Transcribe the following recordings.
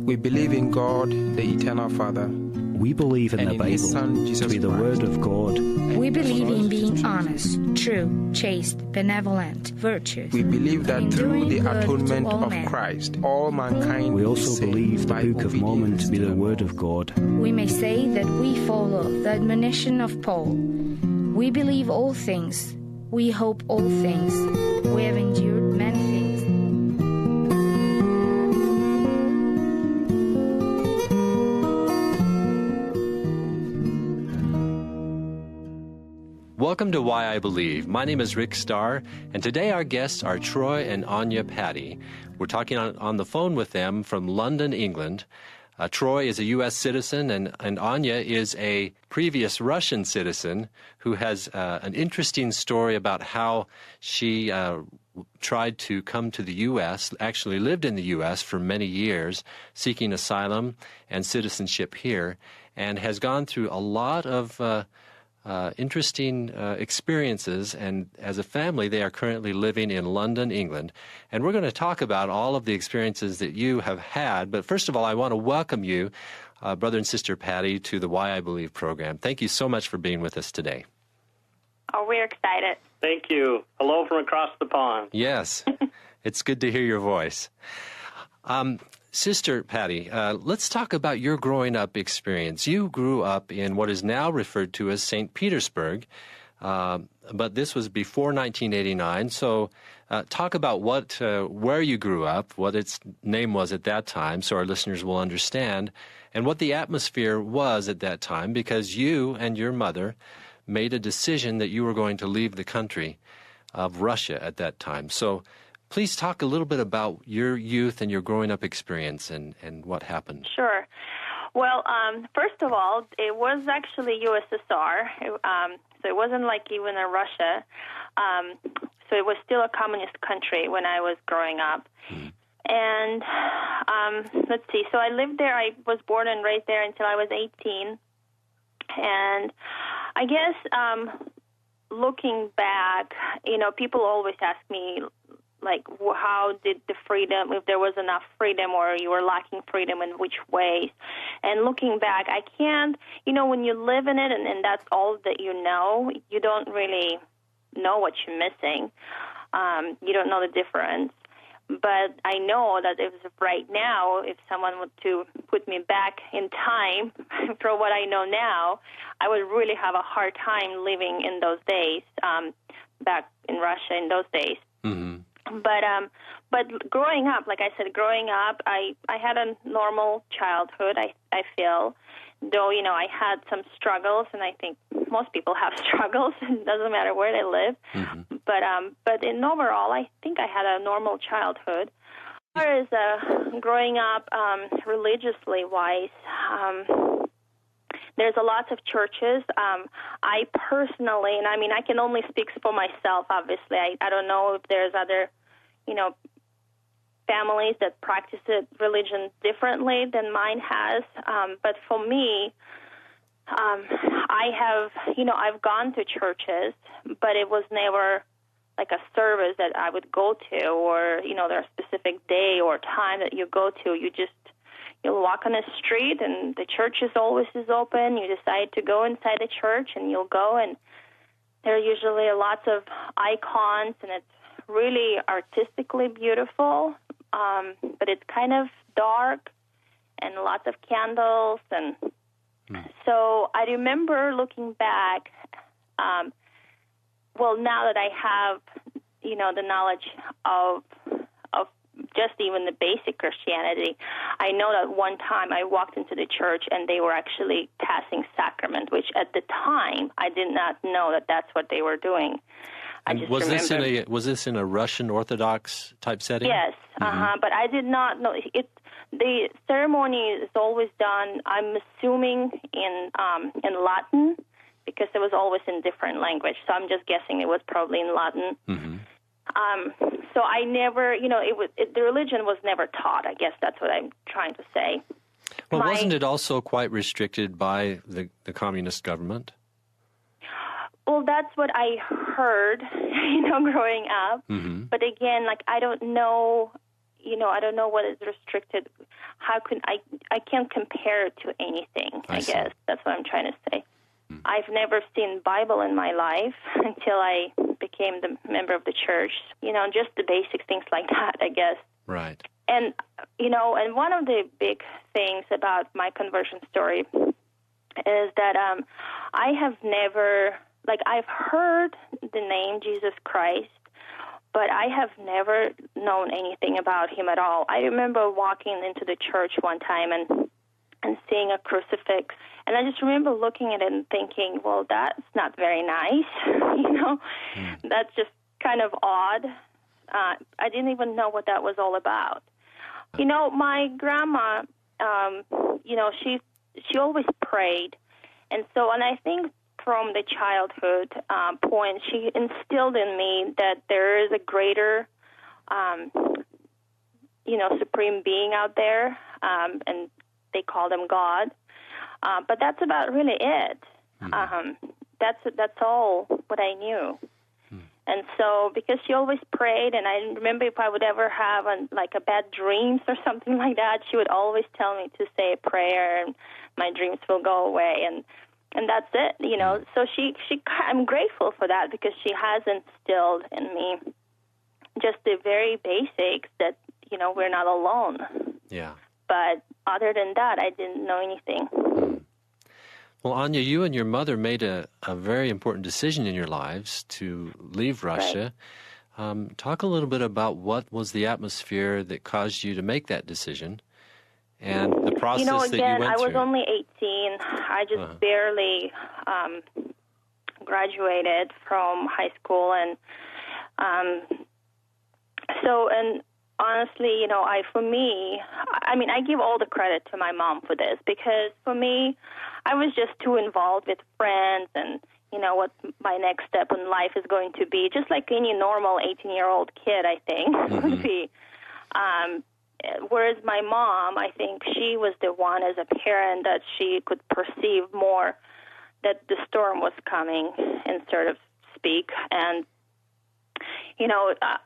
We believe in God, the Eternal Father. We believe in and the in His Son, Bible Jesus to be the Christ. Word of God. We believe in being honest, true, chaste, benevolent, virtuous. We believe that in through doing the good to atonement all of men. Christ, all mankind We will also be saved believe the by Book of Mormon to be the Word of God. We may say that we follow the admonition of Paul. We believe all things. We hope all things. We have endured many things. Welcome to Why I Believe. My name is Rick Starr, and today our guests are Troy and Anya Patti. We're talking on the phone with them from London, England. Troy is a U.S. citizen, and Anya is a previous Russian citizen who has an interesting story about how she tried to come to the U.S., actually lived in the U.S. for many years, seeking asylum and citizenship here, and has gone through a lot of interesting experiences, and as a family they are currently living in London, England. And we're going to talk about all of the experiences that you have had, but first of all I want to welcome you, brother and sister Patti, to the Why I Believe program. Thank you so much for being with us today. Oh, we're excited. Thank you. Hello from across the pond. Yes, it's good to hear your voice. Sister Patti, let's talk about your growing up experience. You grew up in what is now referred to as St. Petersburg, but this was before 1989. So talk about where you grew up, what its name was at that time, so our listeners will understand, and what the atmosphere was at that time, because you and your mother made a decision that you were going to leave the country of Russia at that time. So please talk a little bit about your youth and your growing up experience and what happened. Sure. Well, first of all, it was actually USSR, so it wasn't like even a Russia. So it was still a communist country when I was growing up. And let's see, so I lived there. I was born and raised there until I was 18. And I guess looking back, people always ask me, like, how did the freedom, if there was enough freedom or you were lacking freedom, in which ways? And looking back, I can't, when you live in it and that's all that you don't really know what you're missing. You don't know the difference. But I know that if right now, if someone were to put me back in time for what I know now, I would really have a hard time living in those days, back in Russia in those days. Mm-hmm. But growing up, like I said, I had a normal childhood, I feel, though, I had some struggles, and I think most people have struggles. It doesn't matter where they live. Mm-hmm. But in overall, I think I had a normal childhood. As far as growing up religiously wise, there's a lot of churches. I personally, and I mean, I can only speak for myself, obviously. I don't know if there's other, families that practice religion differently than mine has. But for me, I have, I've gone to churches, but it was never like a service that I would go to, or, there's a specific day or time that you go to. You'll walk on the street, and the church is always open. You decide to go inside the church, and you'll go, and there are usually lots of icons, and it's really artistically beautiful, but it's kind of dark, and lots of candles. And so I remember looking back, now that I have, the knowledge of just even the basic Christianity, I know that one time I walked into the church and they were actually passing sacrament, which at the time I did not know that that's what they were doing. Was this in a Russian Orthodox type setting? Yes, but I did not know it. The ceremony is always done, I'm assuming, in Latin, because it was always in different language. So I'm just guessing it was probably in Latin. Mm-hmm. So I never, the religion was never taught. I guess that's what I'm trying to say. Well, wasn't it also quite restricted by the communist government? Well, that's what I heard, growing up. Mm-hmm. But again, I don't know, I don't know what is restricted. How can I can't compare it to anything, I guess. That's what I'm trying to say. I've never seen Bible in my life until I became the member of the church. Just the basic things like that, I guess. Right. And, and one of the big things about my conversion story is that I have never, I've heard the name Jesus Christ, but I have never known anything about him at all. I remember walking into the church one time and seeing a crucifix, and I just remember looking at it and thinking, well, that's not very nice, That's just kind of odd. I didn't even know what that was all about. My grandma, she always prayed, and I think from the childhood point, she instilled in me that there is a greater, supreme being out there, and they call them God. But that's about really it. That's all what I knew. And so, because she always prayed, and I remember if I would ever have a bad dreams or something like that, she would always tell me to say a prayer, and my dreams will go away, and that's it, So I'm grateful for that, because she has instilled in me just the very basics that we're not alone. Yeah. But other than that, I didn't know anything. Well, Anya, you and your mother made a very important decision in your lives to leave Russia. Right. Talk a little bit about what was the atmosphere that caused you to make that decision and the process that you went through. I was only 18. I just barely graduated from high school. And honestly, I give all the credit to my mom for this, because for me, I was just too involved with friends and, what my next step in life is going to be, just like any normal 18-year-old kid, I think, would be. Whereas my mom, I think she was the one as a parent that she could perceive more that the storm was coming, and sort of speak. And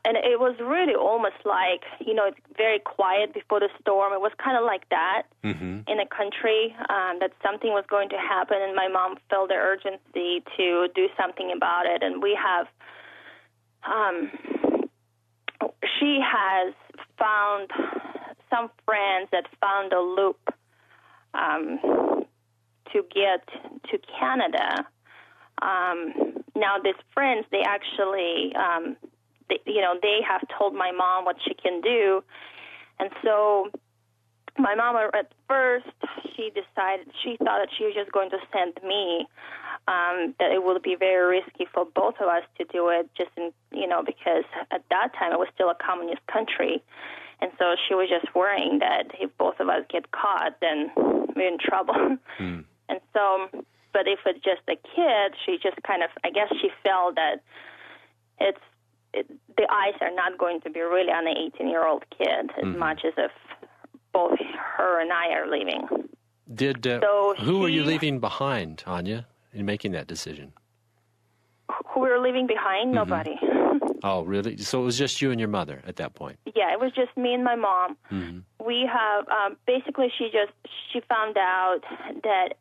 and it was really almost like, it's very quiet before the storm. It was kind of like that in a country, that something was going to happen, and my mom felt the urgency to do something about it. And we have, she has found some friends that found a loop to get to Canada. Now, these friends, they actually... they have told my mom what she can do. And so my mom, at first, she thought that she was just going to send me, that it would be very risky for both of us to do it, because at that time it was still a communist country. And so she was just worrying that if both of us get caught, then we're in trouble. And so, but if it's just a kid, she just kind of, I guess she felt that the eyes are not going to be really on an 18-year-old kid as much as if both her and I are leaving. Who were you leaving behind, Anya, in making that decision? Who we were leaving behind? Nobody. Oh, really? So it was just you and your mother at that point? Yeah, it was just me and my mom. We have, basically she found out that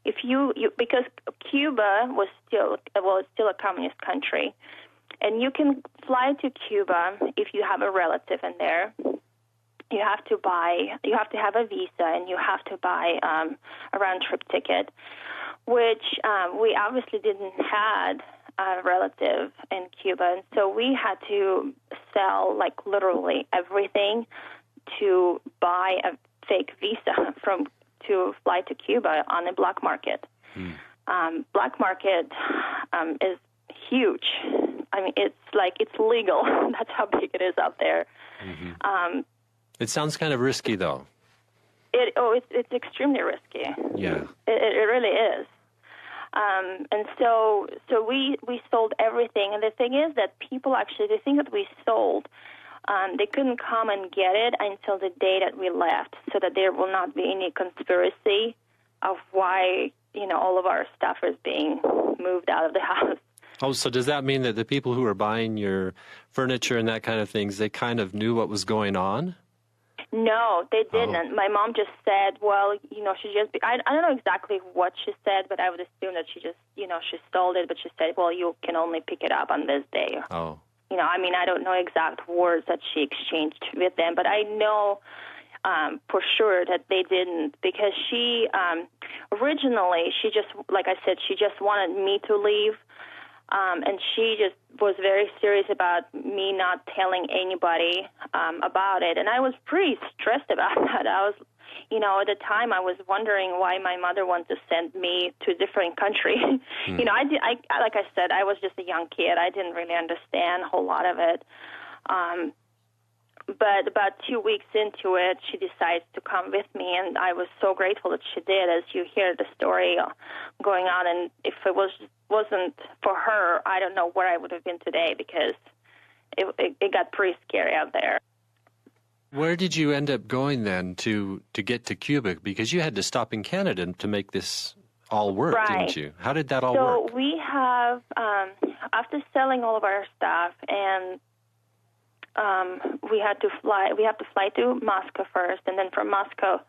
because Cuba was still a communist country, and you can fly to Cuba if you have a relative in there. You have to have a visa, and you have to buy a round-trip ticket, which we obviously didn't have a relative in Cuba, and so we had to sell literally everything to buy a fake visa to fly to Cuba on the black market. Black market is huge. I mean, it's legal. That's how big it is out there. It sounds kind of risky, though. It's extremely risky. Yeah. It really is. And so we sold everything. And the thing is that people actually, the thing that we sold, they couldn't come and get it until the day that we left, so that there will not be any conspiracy of why, all of our stuff is being moved out of the house. Oh, so does that mean that the people who were buying your furniture and that kind of things, they kind of knew what was going on? No, they didn't. Oh. My mom just said, well, she just, I don't know exactly what she said, but I would assume that she just, she stole it, but she said, well, you can only pick it up on this day. Oh. I don't know exact words that she exchanged with them, but I know for sure that they didn't, because she, originally, she just, like I said, she just wanted me to leave. And she just was very serious about me not telling anybody about it. And I was pretty stressed about that. I was, at the time I was wondering why my mother wanted to send me to a different country. Like I said, I was just a young kid. I didn't really understand a whole lot of it. But about 2 weeks into it, she decided to come with me, and I was so grateful that she did, as you hear the story going on. And if it wasn't for her, I don't know where I would have been today, because it got pretty scary out there. Where did you end up going then to get to Cuba? Because you had to stop in Canada to make this all work, right. Didn't you? How did that all work? So we have, after selling all of our stuff, and we have to fly to Moscow first, and then from Moscow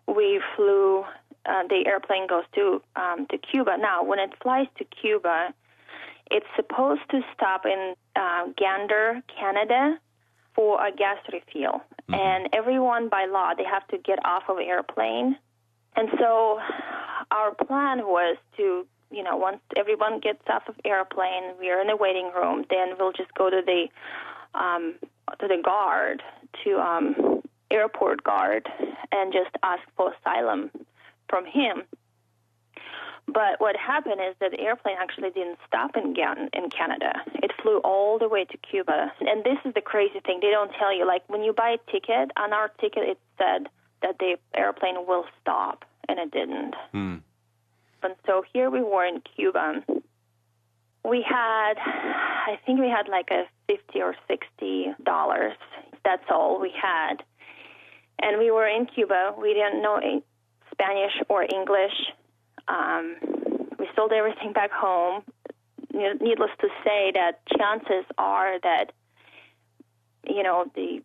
we flew. The airplane goes to Cuba. Now, when it flies to Cuba, it's supposed to stop in Gander, Canada, for a gas refuel. Mm-hmm. And everyone, by law, they have to get off of the airplane. And so our plan was to, once everyone gets off of the airplane, we are in the waiting room, then we'll just go to the guard, to airport guard, and just ask for asylum from him. But what happened is that the airplane actually didn't stop in Canada. It flew all the way to Cuba. And this is the crazy thing. They don't tell you. Like, when you buy a ticket, on our ticket it said that the airplane will stop, and it didn't. And so here we were in Cuba. I think we had like a $50 or $60. That's all we had. And we were in Cuba. We didn't know Spanish or English. We sold everything back home. Needless to say that chances are that, the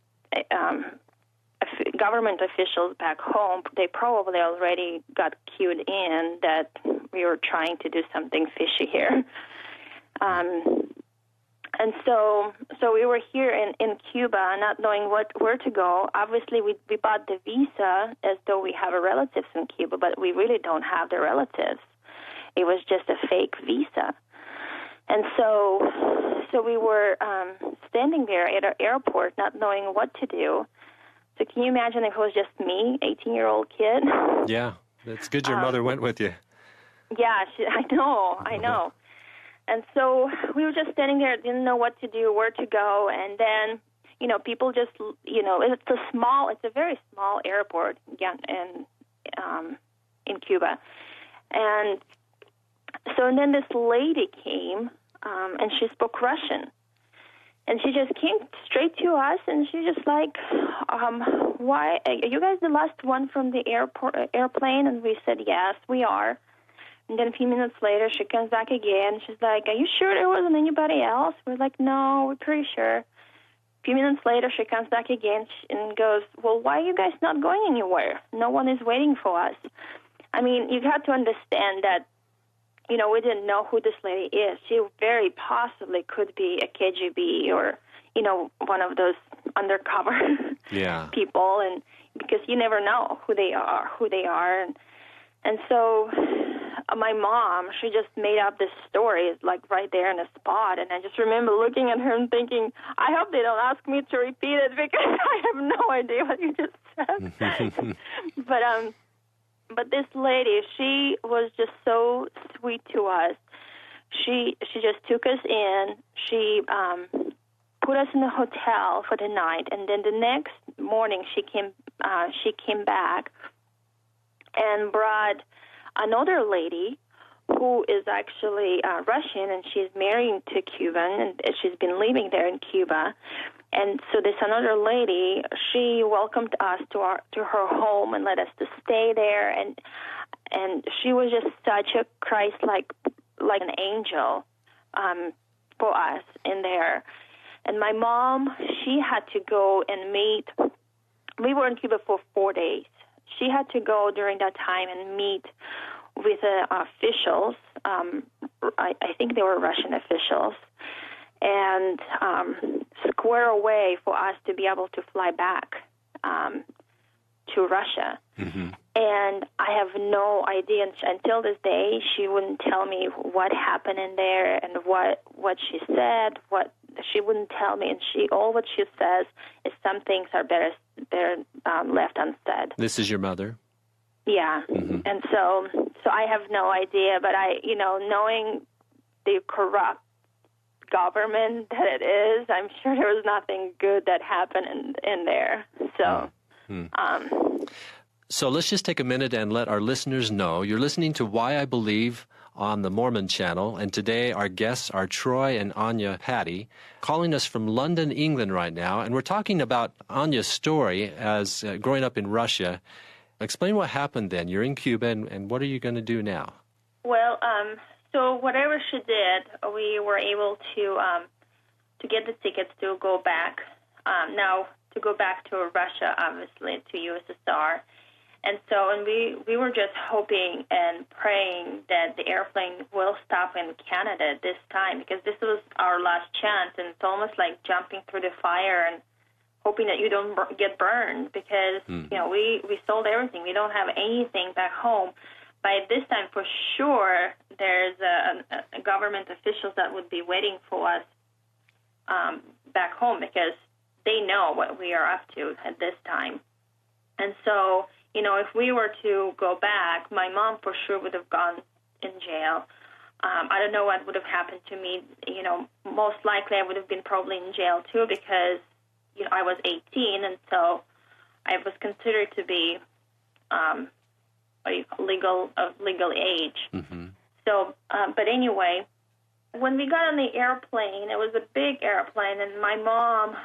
government officials back home, they probably already got cued in that we were trying to do something fishy here. And so we were here in Cuba, not knowing where to go. Obviously, we bought the visa as though we have relatives in Cuba, but we really don't have the relatives. It was just a fake visa. And so we were standing there at our airport, not knowing what to do. So can you imagine if it was just me, 18-year-old kid? Yeah, that's good your mother went with you. Yeah, I know. And so we were just standing there, didn't know what to do, where to go, and then, people just, it's a very small airport in Cuba. And so then this lady came, and she spoke Russian. And she just came straight to us, and she just like, why, are you guys the last one from the airplane? And we said, yes, we are. And then a few minutes later, she comes back again. She's like, are you sure there wasn't anybody else? We're like, no, we're pretty sure. A few minutes later, she comes back again and goes, well, why are you guys not going anywhere? No one is waiting for us. I mean, you have to understand that, we didn't know who this lady is. She very possibly could be a KGB or, one of those undercover people, and because you never know who they are. And so my mom, she just made up this story, like right there in the spot. And I just remember looking at her and thinking, I hope they don't ask me to repeat it because I have no idea what you just said. But this lady, she was just so sweet to us. She just took us in. She put us in the hotel for the night, and then the next morning she came back and brought another lady who is actually Russian, and she's married to Cuban, and she's been living there in Cuba. And so this another lady, she welcomed us to her home and let us to stay there, and she was just such a Christ like an angel. for us in there. And my mom, she had to go and meet. We were in Cuba for 4 days. She had to go during that time and meet with officials. I think they were Russian officials, and square away for us to be able to fly back to Russia. Mm-hmm. And I have no idea until this day. She wouldn't tell me what happened in there and what she said. What she wouldn't tell me, and all what she says is some things are better left unsaid. This is your mother? Yeah, Mm-hmm. and so I have no idea. But knowing the corrupt government that it is, I'm sure there was nothing good that happened in there. So. Mm-hmm. So let's just take a minute and let our listeners know. You're listening to Why I Believe on the Mormon Channel, and today our guests are Troy and Anya Patti, calling us from London, England right now, and we're talking about Anya's story as growing up in Russia. Explain what happened then. You're in Cuba, and what are you going to do now? Well, so whatever she did, we were able to get the tickets to go back. Now, to go back to Russia, obviously, to USSR. And so, we were just hoping and praying that the airplane will stop in Canada this time, because this was our last chance, and it's almost like jumping through the fire and hoping that you don't get burned, because we sold everything. We don't have anything back home. By this time, for sure, there's a government officials that would be waiting for us back home, because they know what we are up to at this time. And so, if we were to go back, my mom for sure would have gone in jail. I don't know what would have happened to me. Most likely I would have been probably in jail too, because I was 18, and so I was considered to be of legal age. Mm-hmm. So, but anyway, when we got on the airplane, it was a big airplane, and my mom,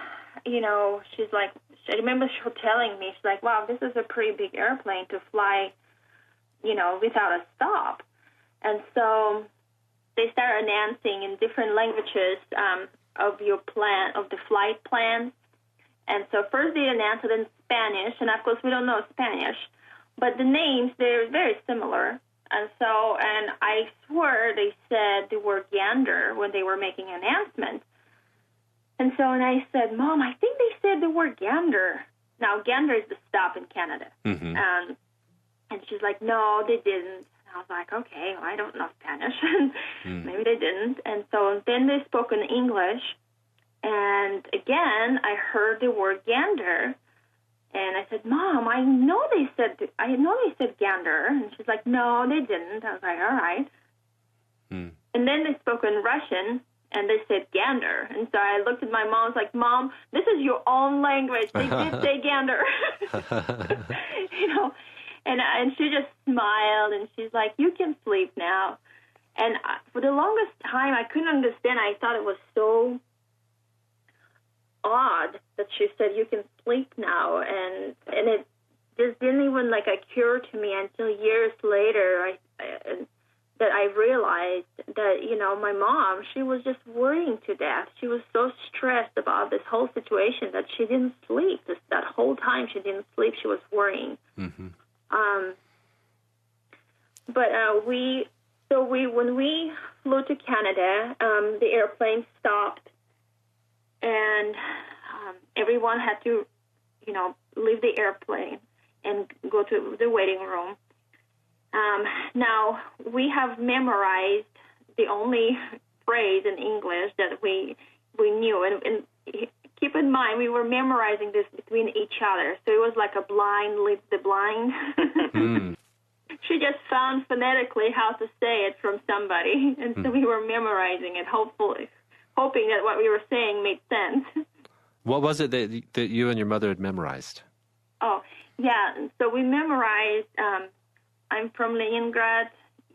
she's like, I remember her telling me, she's like, wow, this is a pretty big airplane to fly, without a stop. And so they started announcing in different languages of the flight plan. And so first they announced it in Spanish, and of course we don't know Spanish, but the names, they're very similar. And I swear they said the word gander when they were making an announcement. And I said, Mom, I think they said the word gander. Now, gander is the stop in Canada. Mm-hmm. And she's like, no, they didn't. And I was like, okay, well, I don't know Spanish. Maybe they didn't. And so then they spoke in English. And again, I heard the word gander. And I said, Mom, I know they said gander. And she's like, no, they didn't. I was like, all right. Mm. And then they spoke in Russian. And they said gander. And so I looked at my mom, I was like, Mom, this is your own language. They did say gander. And she just smiled, and she's like, you can sleep now. And for the longest time, I couldn't understand. I thought it was so odd that she said, you can sleep now. And it just didn't even occur to me until years later that I realized that, my mom, she was just worrying to death. She was so stressed about this whole situation that she didn't sleep. That whole time she didn't sleep, she was worrying. Mm-hmm. But when we flew to Canada, the airplane stopped, and everyone had to, leave the airplane and go to the waiting room. Now, we have memorized the only phrase in English that we knew. And keep in mind, we were memorizing this between each other. So it was like a blind leads the blind. Mm. She just found phonetically how to say it from somebody. And so we were memorizing it, hoping that what we were saying made sense. What was it that you and your mother had memorized? Oh, yeah. So we memorized... I'm from Leningrad,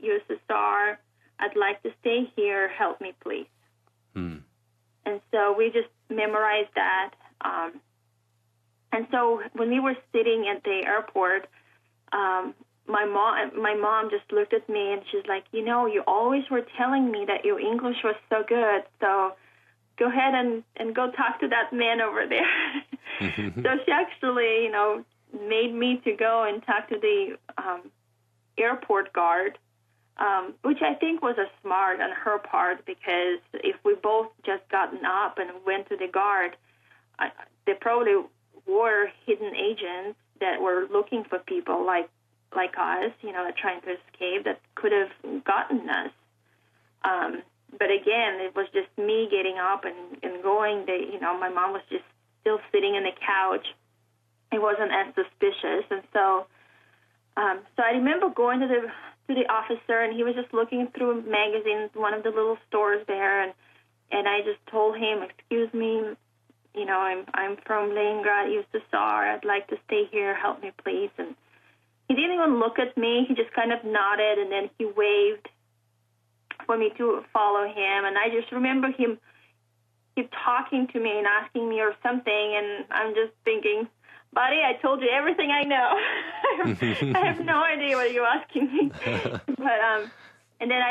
USSR. I'd like to stay here. Help me, please. Hmm. And so we just memorized that. And so when we were sitting at the airport, my mom just looked at me and she's like, you know, you always were telling me that your English was so good, so go ahead and go talk to that man over there. So she actually, you know, made me to go and talk to the airport guard, which I think was a smart on her part, because if we both just gotten up and went to the guard, they probably were hidden agents that were looking for people like us, you know, trying to escape, that could have gotten us. But again, it was just me getting up and going. You know, my mom was just still sitting in the couch. It wasn't as suspicious, and so I remember going to the officer, and he was just looking through magazines, one of the little stores there, and I just told him, "Excuse me, you know, I'm from Leningrad, USSR. I'd like to stay here. Help me, please." And he didn't even look at me. He just kind of nodded, and then he waved for me to follow him. And I just remember him keep talking to me and asking me or something, and I'm just thinking, buddy, I told you everything I know. I have no idea what you're asking me. But and then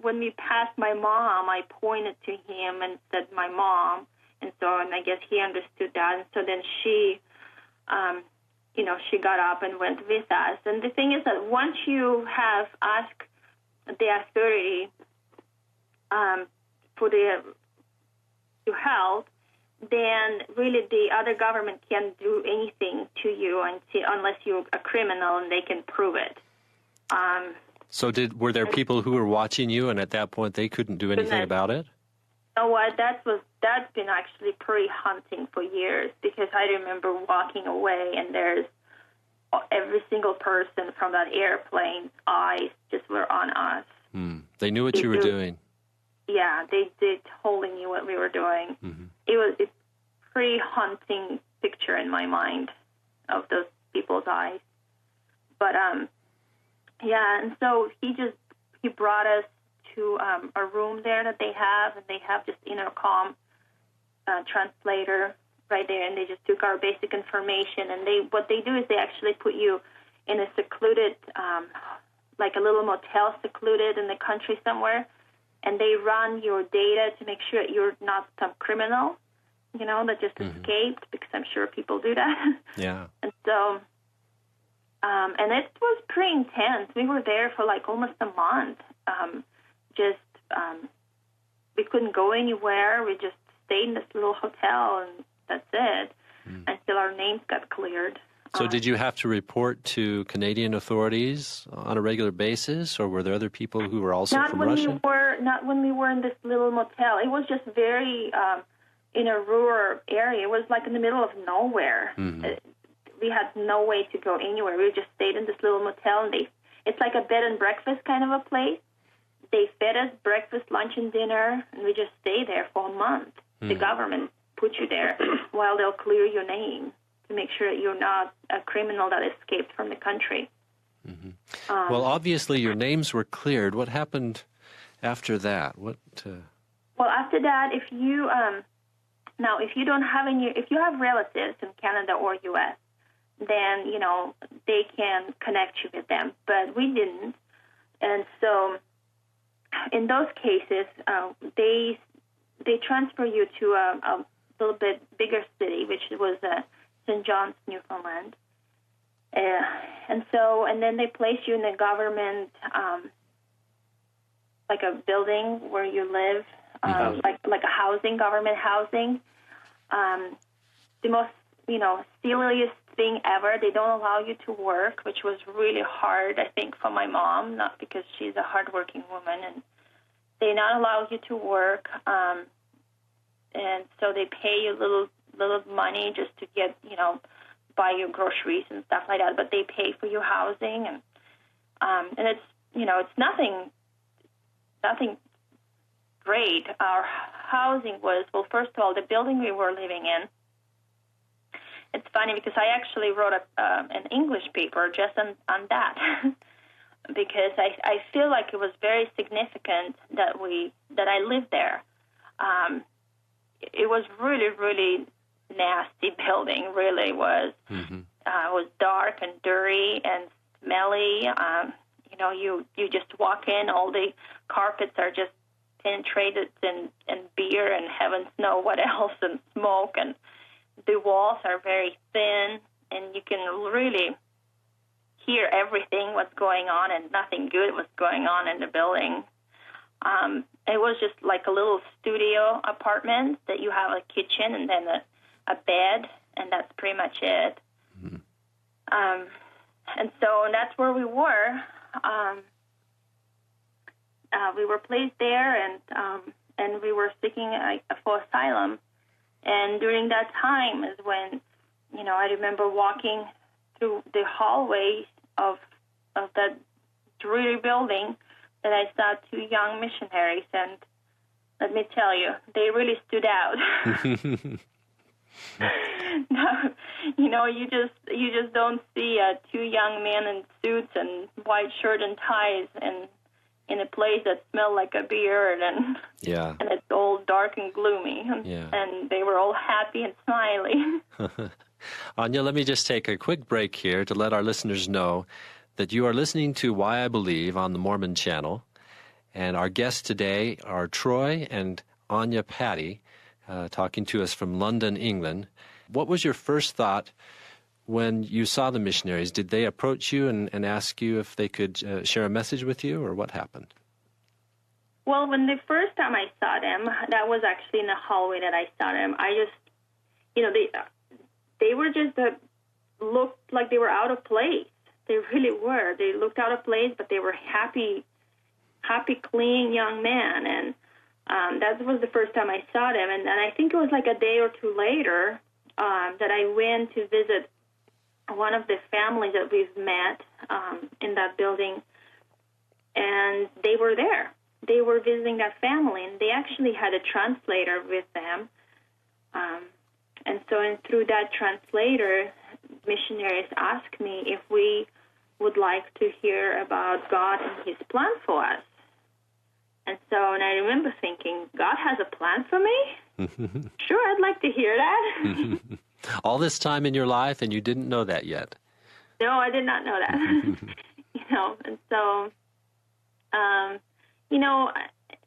when we passed my mom, I pointed to him and said, my mom. And I guess he understood that. And so then she, you know, she got up and went with us. And the thing is that once you have asked the authority for your help, then really the other government can't do anything to you unless you're a criminal and they can prove it. So were there people who were watching you, and at that point they couldn't do anything about it? You know what? That's been actually pretty haunting for years, because I remember walking away and there's every single person from that airplane's eyes just were on us. They knew what you were doing. Yeah, they totally knew what we were doing. Mm-hmm. It was a pretty haunting picture in my mind of those people's eyes. But yeah, and so he brought us to a room there that they have, and they have just intercom translator right there, and they just took our basic information, and what they do is they actually put you in a secluded, like a little motel secluded in the country somewhere, and they run your data to make sure you're not some criminal, you know, that just escaped, because I'm sure people do that. Yeah. And so, and it was pretty intense. We were there for like almost a month. We couldn't go anywhere. We just stayed in this little hotel, and that's it, until our names got cleared. So did you have to report to Canadian authorities on a regular basis, or were there other people who were also from Russia? Not when we were in this little motel. It was just very in a rural area. It was like in the middle of nowhere. We had no way to go anywhere. We just stayed in this little motel, and it's like a bed and breakfast kind of a place. They fed us breakfast, lunch, and dinner, and we just stayed there for a month. The government put you there while they'll clear your name to make sure that you're not a criminal that escaped from the country. Well, obviously your names were cleared. What happened after that? Well, after that, if you if you have relatives in Canada or U.S., then you know they can connect you with them. But we didn't, and so in those cases, they transfer you to a little bit bigger city, which was St. John's, Newfoundland. And then they place you in the government, like a building where you live, like a housing, government housing. The most, silliest thing ever, they don't allow you to work, which was really hard, I think, for my mom, not because she's a hardworking woman, and they not allow you to work, and so they pay you little money just to get, buy your groceries and stuff like that, but they pay for your housing, and it's, it's nothing great. Our housing was, well, first of all, the building we were living in, it's funny because I actually wrote an English paper just on that because I feel like it was very significant that I lived there. It was really, really nasty building, really was. It was dark and dirty, and smelly. You just walk in, all the carpets are just penetrated in beer and heavens know what else, and smoke, and the walls are very thin, and you can really hear everything what's going on, and nothing good was going on in the building. It was just like a little studio apartment that you have a kitchen and then a bed, and that's pretty much it. Mm-hmm. And so that's where we were. We were placed there, and we were seeking for asylum. And during that time is when, I remember walking through the hallway of that dreary building, that I saw two young missionaries, and let me tell you, they really stood out. You just don't see two young men in suits and white shirt and ties, and in a place that smelled like a beer, and it's all dark and gloomy, and they were all happy and smiling. Anya, let me just take a quick break here to let our listeners know that you are listening to Why I Believe on the Mormon Channel, and our guests today are Troy and Anya Patti, talking to us from London, England. What was your first thought when you saw the missionaries? Did they approach you and ask you if they could share a message with you, or what happened? Well, when the first time I saw them, that was actually in the hallway that I saw them. I just, they were just looked like they were out of place. They really were. They looked out of place, but they were happy, clean young men. And that was the first time I saw them. And I think it was like a day or two later that I went to visit one of the families that we've met in that building. And they were there. They were visiting that family, and they actually had a translator with them. And so through that translator, missionaries asked me if we would like to hear about God and His plan for us. And I remember thinking, God has a plan for me? Sure, I'd like to hear that. All this time in your life, and you didn't know that yet? No, I did not know that. And so,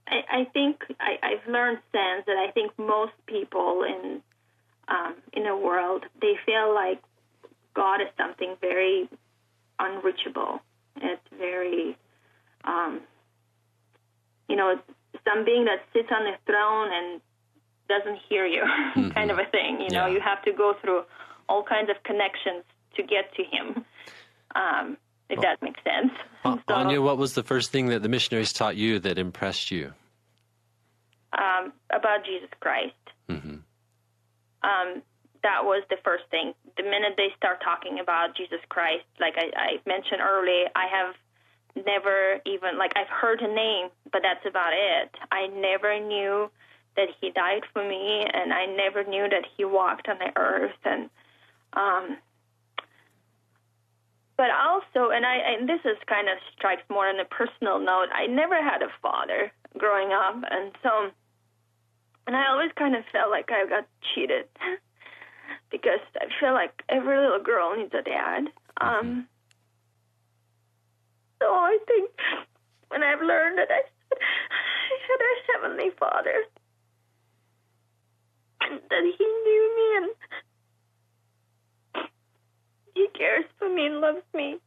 I think I've learned since that I think most people in the world, they feel like God is something very unreachable. It's very, some being that sits on the throne and doesn't hear you, kind of a thing. You have to go through all kinds of connections to get to Him, if that makes sense. Anya, what was the first thing that the missionaries taught you that impressed you? About Jesus Christ. Mm-hmm. That was the first thing. The minute they start talking about Jesus Christ, like I mentioned earlier, I have never even, I've heard a name, but that's about it. I never knew that He died for me, and I never knew that He walked on the earth. And but also, and this is kind of strikes more on a personal note, I never had a father growing up, and I always kind of felt like I got cheated because I feel like every little girl needs a dad. So I think when I've learned that I had a Heavenly Father, and that He knew me and He cares for me and loves me,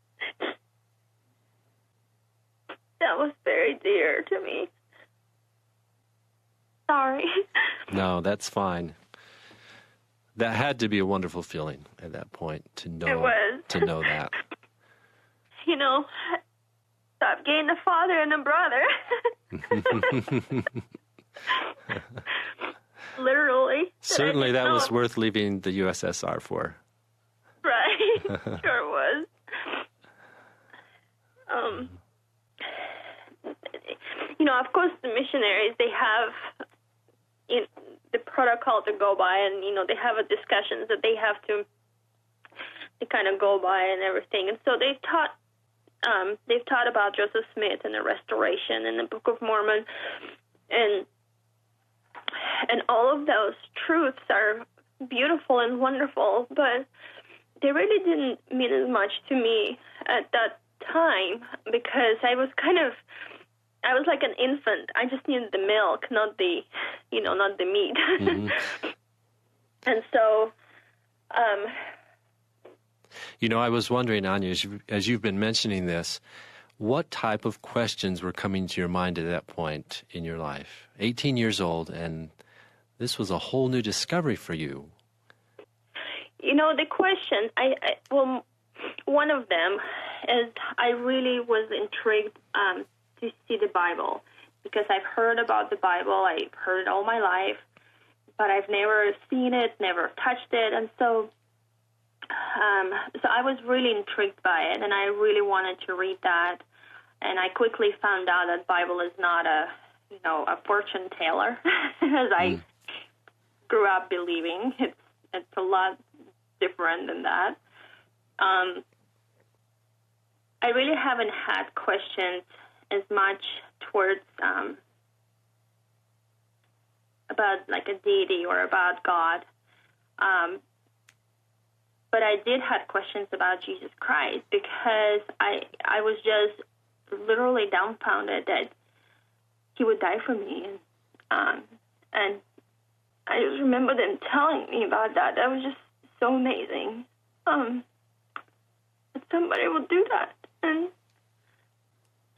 that was very dear to me. Sorry. No, that's fine. That had to be a wonderful feeling at that point to know. It was. To know that. So I've gained a father and a brother. Literally. Certainly that was worth leaving the USSR for. Right. Sure was. Of course, the missionaries, they have the protocol to go by, and, they have a discussions that they have to kind of go by and everything. And so they've taught about Joseph Smith and the Restoration and the Book of Mormon, and all of those truths are beautiful and wonderful, but they really didn't mean as much to me at that time because I was like an infant. I just needed the milk, not the meat. Mm-hmm. And so, I was wondering, Anya, as you've been mentioning this, what type of questions were coming to your mind at that point in your life? 18 years old, and this was a whole new discovery for you. The question, one of them is I really was intrigued to see the Bible because I've heard about the Bible. I've heard it all my life, but I've never seen it, never touched it, and so I was really intrigued by it, and I really wanted to read that. And I quickly found out that Bible is not a fortune teller, as I grew up believing. It's a lot different than that. I really haven't had questions as much towards about like a deity or about God. But I did have questions about Jesus Christ because I was just literally dumbfounded that he would die for me. And I just remember them telling me about that. That was just so amazing. That somebody would do that. And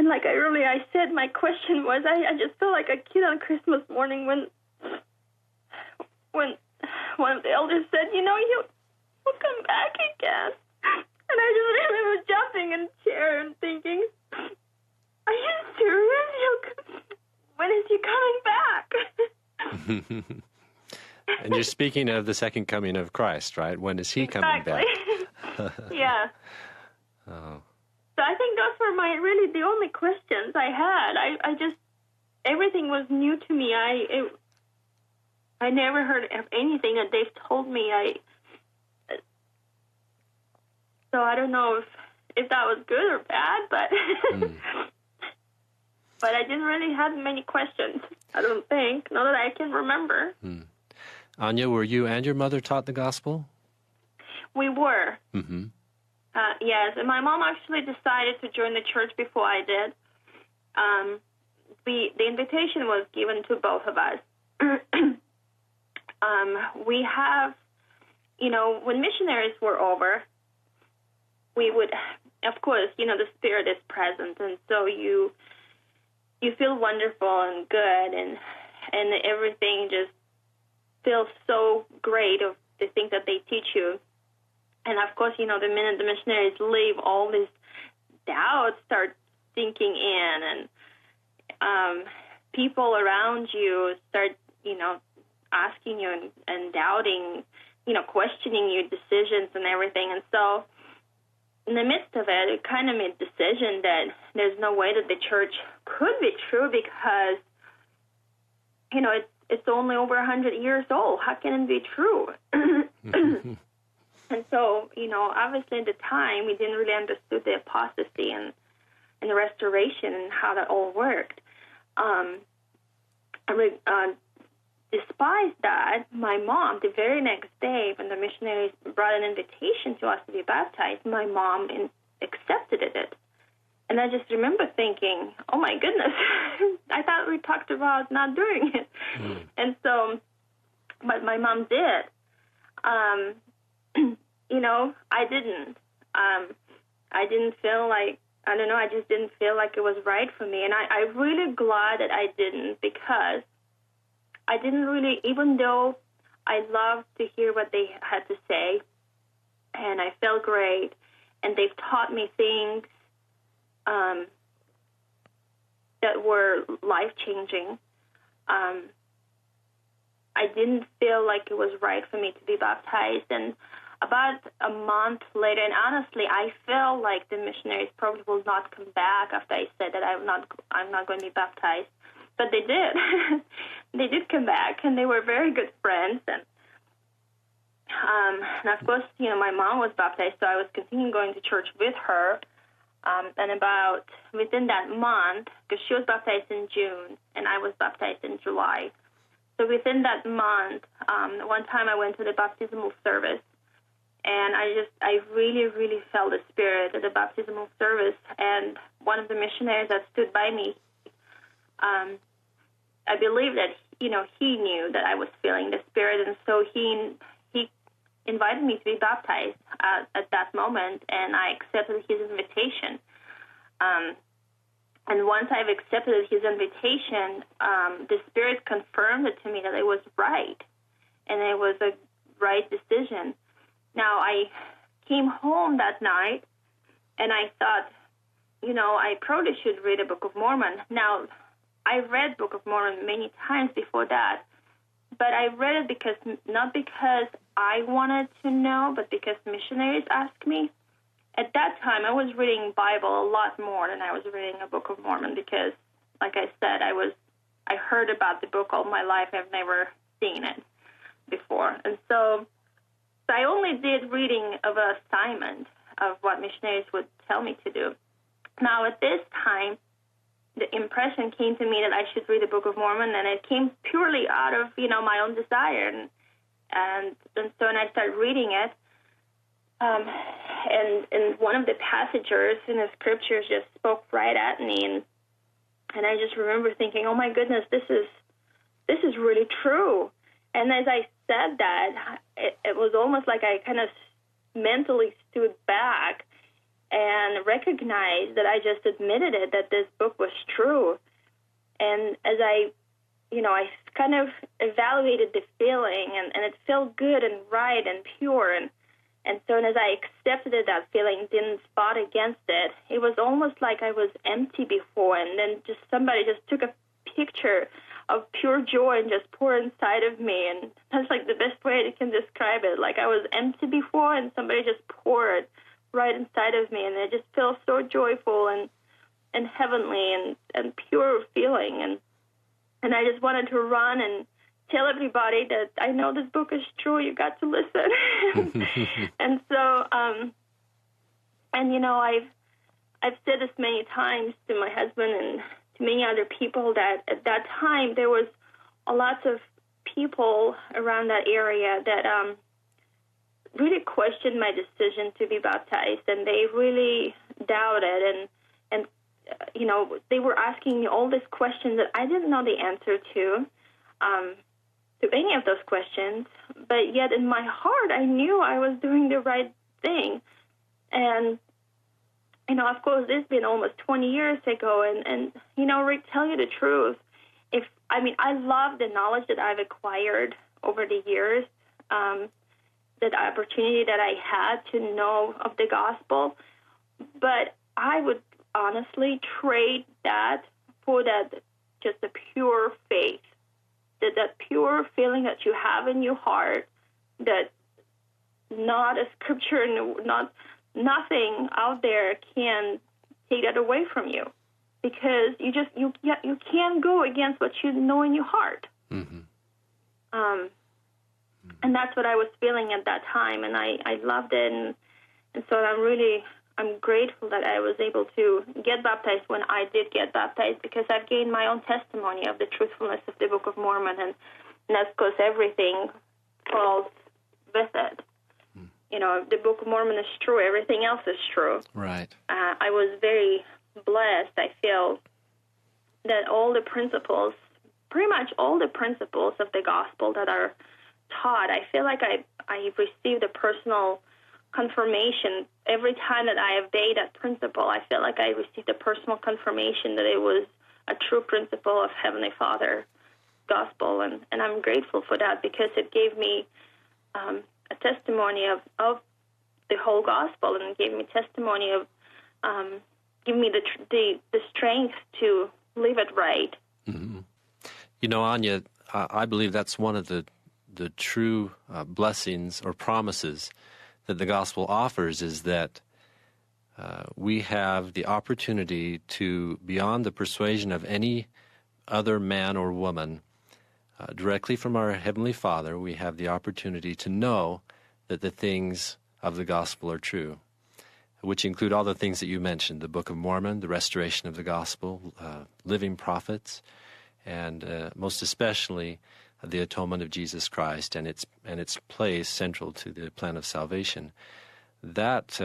like I said, my question was, I just felt like a kid on Christmas morning when one of the elders said, he'll come back again. And I just remember jumping in the chair and thinking, are you serious? When is he coming back? And you're speaking of the second coming of Christ, right? When is he coming back? Yeah. Oh. So I think those were really the only questions I had. I just, everything was new to me. I never heard of anything that they've told me. So I don't know if that was good or bad, but but I didn't really have many questions, I don't think, not that I can remember. Anya, were you and your mother taught the gospel? We were. Mm-hmm. Yes, and my mom actually decided to join the church before I did. The invitation was given to both of us. We have, when missionaries were over, we would, of course, the Spirit is present, and so you feel wonderful and good, and everything just feels so great of the things that they teach you. And of course, the minute the missionaries leave, all these doubts start sinking in, and people around you start, asking you and doubting, questioning your decisions and everything. And so in the midst of it, it kind of made a decision that there's no way that the church could be true because, it's only over 100 years old. How can it be true? And so, obviously at the time, we didn't really understand the apostasy and the restoration and how that all worked. Despite that, my mom, the very next day when the missionaries brought an invitation to us to be baptized, my mom accepted it. And I just remember thinking, oh, my goodness, I thought we talked about not doing it. And so, but my mom did. I didn't. I didn't feel like, I don't know, I just didn't feel like it was right for me. And I'm really glad that I didn't, because I didn't really, even though I loved to hear what they had to say, and I felt great, and they've taught me things that were life-changing, I didn't feel like it was right for me to be baptized. And about a month later, and honestly, I felt like the missionaries probably will not come back after I said that I'm not going to be baptized. But they did. They did come back, and they were very good friends. And of course, my mom was baptized, so I was continuing going to church with her. And about within that month, because she was baptized in June, and I was baptized in July. So within that month, one time I went to the baptismal service, And I really, really felt the Spirit at the baptismal service. And one of the missionaries that stood by me, I believe that, he knew that I was feeling the Spirit. And so he invited me to be baptized at that moment, and I accepted his invitation. And once I've accepted his invitation, the Spirit confirmed it to me that it was right, and it was a right decision. Now, I came home that night, and I thought, I probably should read the Book of Mormon. Now, I read Book of Mormon many times before that, but I read it not because I wanted to know, but because missionaries asked me. At that time, I was reading Bible a lot more than I was reading a Book of Mormon because, like I said, I heard about the book all my life. I've never seen it before. And so I only did reading of an assignment of what missionaries would tell me to do. Now, at this time, the impression came to me that I should read the Book of Mormon, and it came purely out of, my own desire. And so when I started reading it, and one of the passages in the scriptures just spoke right at me, and I just remember thinking, oh my goodness, this is really true. And as I said that, it was almost like I kind of mentally stood back and recognized that I just admitted it, that this book was true. And as I kind of evaluated the feeling, and it felt good and right and pure, and so as I accepted it, that feeling, didn't spot against it, it was almost like I was empty before, and then just somebody just took a picture of pure joy and just poured inside of me, and that's like the best way I can describe it. Like I was empty before, and somebody just poured right inside of me, and it just felt so joyful and heavenly and pure feeling, and I just wanted to run and tell everybody that I know this book is true. You got to listen. And so, I've said this many times to my husband and to many other people that at that time there was a lot of people around that area that really questioned my decision to be baptized, and they really doubted, and they were asking me all these questions that I didn't know the answer to any of those questions, but yet in my heart I knew I was doing the right thing. And of course, this has been almost 20 years ago, and Rick, tell you the truth, I love the knowledge that I've acquired over the years, the opportunity that I had to know of the gospel, but I would honestly trade that for that just a pure faith, that pure feeling that you have in your heart, that not a scripture, nothing out there can take that away from you, because you can't go against what you know in your heart. Mm-hmm. And that's what I was feeling at that time, and I loved it, and so I'm grateful that I was able to get baptized when I did get baptized, because I've gained my own testimony of the truthfulness of the Book of Mormon, and of course everything falls with it. The Book of Mormon is true. Everything else is true. Right. I was very blessed. I feel that pretty much all the principles of the gospel that are taught, I feel like I received a personal confirmation every time that I obeyed that principle. I feel like I received a personal confirmation that it was a true principle of Heavenly Father gospel, and I'm grateful for that, because it gave me a testimony of the whole gospel, and it gave me testimony of giving me the strength to live it right. Mm-hmm. Anya, I believe that's one of the true blessings or promises that the gospel offers, is that we have the opportunity to, beyond the persuasion of any other man or woman, directly from our Heavenly Father, we have the opportunity to know that the things of the gospel are true, which include all the things that you mentioned, the Book of Mormon, the restoration of the gospel, living prophets, and most especially the atonement of Jesus Christ and its place central to the plan of salvation. That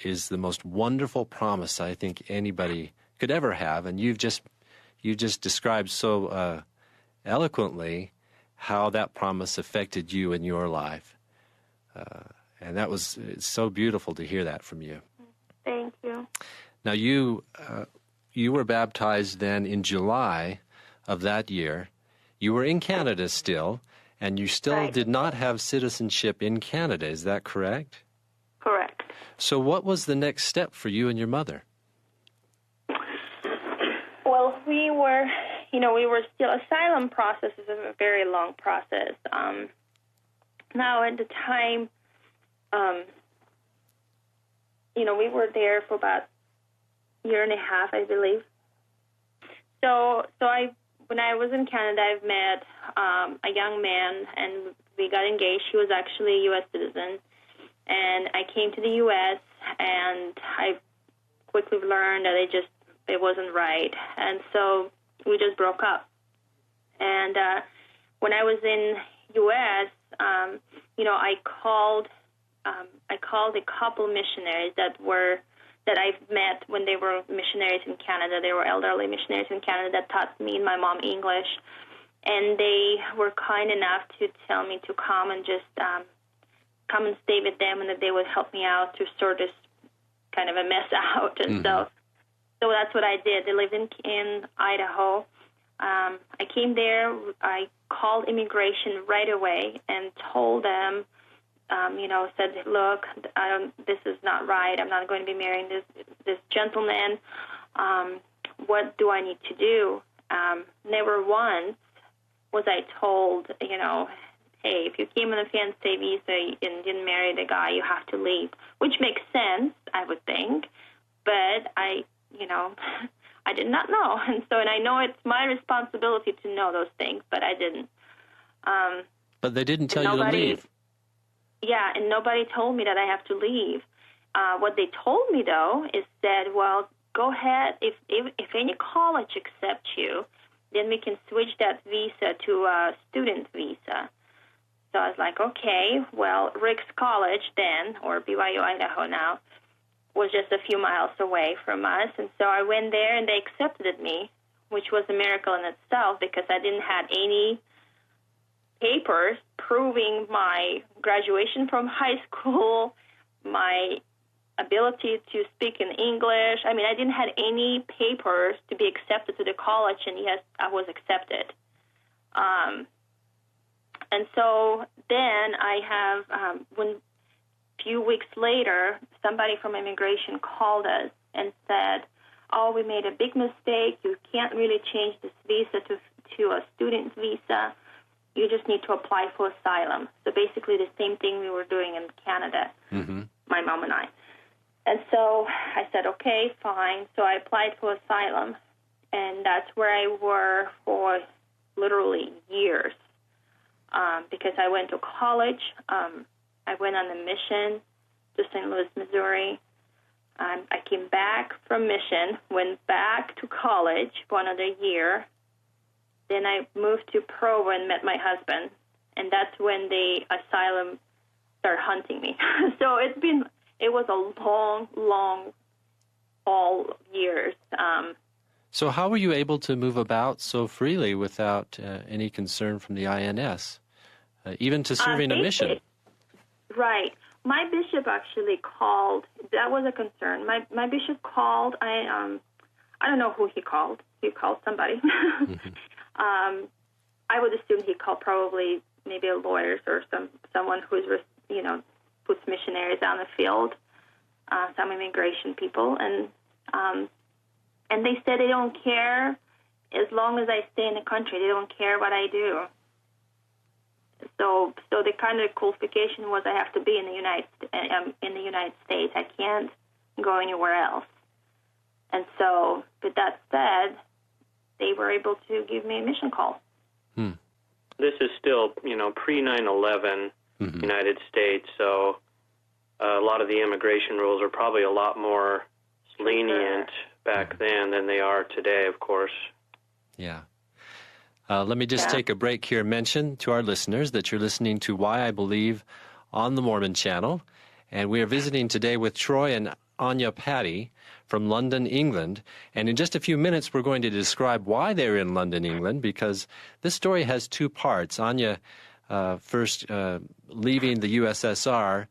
is the most wonderful promise I think anybody could ever have, and you just described so eloquently how that promise affected you in your life, and it's so beautiful to hear that from you. Thank you. Now you were baptized then in July of that year. You were in Canada still, and you still Right. did not have citizenship in Canada. Is that correct? Correct. So what was the next step for you and your mother? Well, we were still, asylum process is a very long process. Now, at the time, we were there for about a year and a half, I believe. So when I was in Canada, I've met a young man, and we got engaged. He was actually a U.S. citizen. And I came to the U.S., and I quickly learned that it wasn't right. And so we just broke up. And when I was in U.S., I called a couple missionaries that I've met when they were missionaries in Canada. They were elderly missionaries in Canada that taught me and my mom English. And they were kind enough to tell me to come and just come and stay with them, and that they would help me out to sort this kind of a mess out. And so that's what I did. They lived in Idaho. I came there. I called immigration right away and told them, said, look, this is not right. I'm not going to be marrying this gentleman. What do I need to do? Never once was I told, hey, if you came on a fiancé visa and didn't marry the guy, you have to leave, which makes sense, I would think. But I did not know. And I know it's my responsibility to know those things, but I didn't. But they didn't tell you to leave. Yeah, and nobody told me that I have to leave. What they told me, though, is that, well, go ahead. If any college accepts you, then we can switch that visa to a student visa. So I was like, okay, well, Rick's College then, or BYU Idaho now, was just a few miles away from us. And so I went there, and they accepted me, which was a miracle in itself, because I didn't have any papers proving my graduation from high school, my ability to speak in English. I mean, I didn't have any papers to be accepted to the college, and yes, I was accepted. And so then I have, when a few weeks later, somebody from immigration called us and said, oh, we made a big mistake. You can't really change this visa to a student visa. You just need to apply for asylum. So basically the same thing we were doing in Canada, my mom and I. And so I said, okay, fine. So I applied for asylum, and that's where I were for literally years. Because I went to college. I went on a mission to St. Louis, Missouri. I came back from mission, went back to college for another year. Then I moved to Provo and met my husband, and that's when the asylum started hunting me. So it was a long, all years. So how were you able to move about so freely without any concern from the INS, even to serving a mission? Right. My bishop actually called. That was a concern. My bishop called. I don't know who he called. He called somebody. I would assume he called probably maybe a lawyer or someone who's puts missionaries out in the field, some immigration people, and they said they don't care as long as I stay in the country. They don't care what I do. So the kind of qualification was I have to be in the United States. I can't go anywhere else. And so, with that said, they were able to give me a mission call. This is still, pre 9/11 United States, so a lot of the immigration rules are probably a lot more lenient back then than they are today, of course. Yeah. Let me just take a break here and mention to our listeners that you're listening to Why I Believe on the Mormon Channel. And we are visiting today with Troy and Anya Patti from London, England. And in just a few minutes, we're going to describe why they're in London, England, because this story has two parts. Anya first leaving the USSR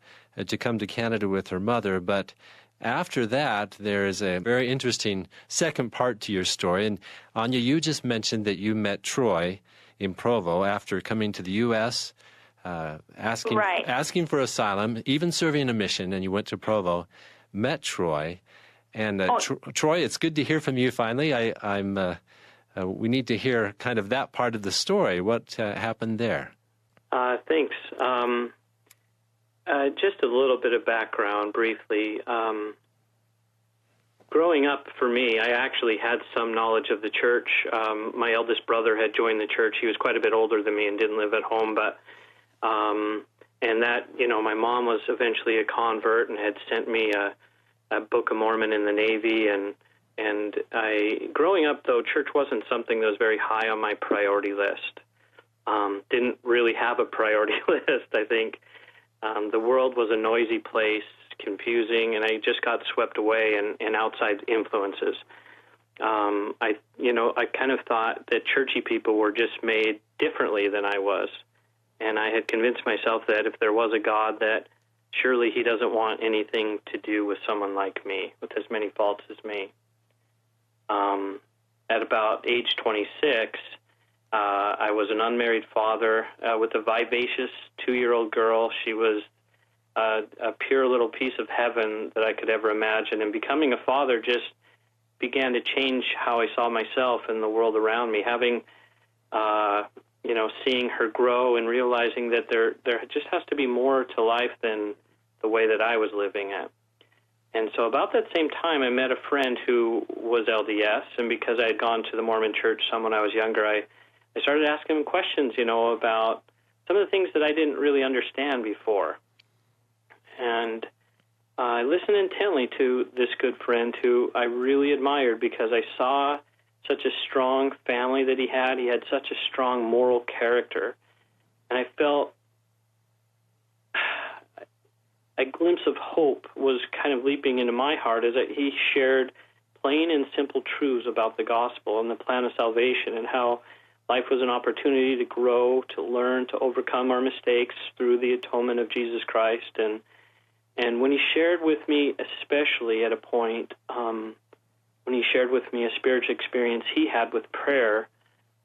to come to Canada with her mother, but after that, there is a very interesting second part to your story. And Anya, you just mentioned that you met Troy in Provo after coming to the U.S., asking for asylum, even serving a mission, and you went to Provo, met Troy. And Troy, it's good to hear from you finally. We need to hear kind of that part of the story. What happened there? Thanks. Just a little bit of background briefly. Growing up for me, I actually had some knowledge of the church. My eldest brother had joined the church. He was quite a bit older than me and didn't live at home, but my mom was eventually a convert and had sent me a Book of Mormon in the Navy, and growing up though, church wasn't something that was very high on my priority list. Didn't really have a priority list, I think. The world was a noisy place, confusing, and I just got swept away in outside influences. I kind of thought that churchy people were just made differently than I was, and I had convinced myself that if there was a God, that surely he doesn't want anything to do with someone like me, with as many faults as me. At about age 26, I was an unmarried father with a vivacious 2-year-old girl. She was a pure little piece of heaven that I could ever imagine. And becoming a father just began to change how I saw myself and the world around me. Having, seeing her grow and realizing that there just has to be more to life than the way that I was living it. And so about that same time, I met a friend who was LDS, and because I had gone to the Mormon church some when I was younger, I started asking him questions, about some of the things that I didn't really understand before. And I listened intently to this good friend who I really admired because I saw such a strong family that he had. He had such a strong moral character. And I felt a glimpse of hope was kind of leaping into my heart as he shared plain and simple truths about the gospel and the plan of salvation and how life was an opportunity to grow, to learn, to overcome our mistakes through the atonement of Jesus Christ. And when he shared with me, especially at a point, when he shared with me a spiritual experience he had with prayer,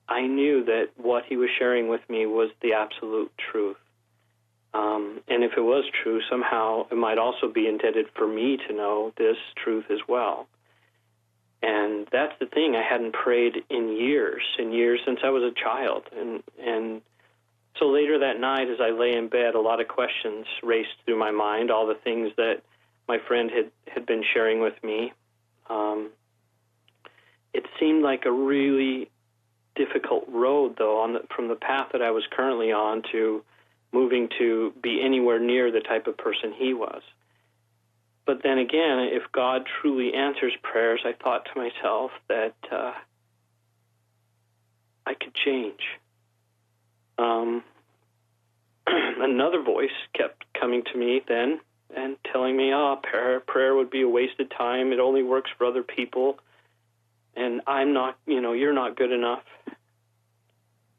I knew that what he was sharing with me was the absolute truth. And if it was true, somehow it might also be intended for me to know this truth as well. And that's the thing. I hadn't prayed in years since I was a child. And so later that night, as I lay in bed, a lot of questions raced through my mind, all the things that my friend had been sharing with me. It seemed like a really difficult road, though, from the path that I was currently on to moving to be anywhere near the type of person he was. But then again, if God truly answers prayers, I thought to myself that I could change. Another voice kept coming to me then and telling me, prayer would be a wasted time. It only works for other people. And I'm not, you're not good enough.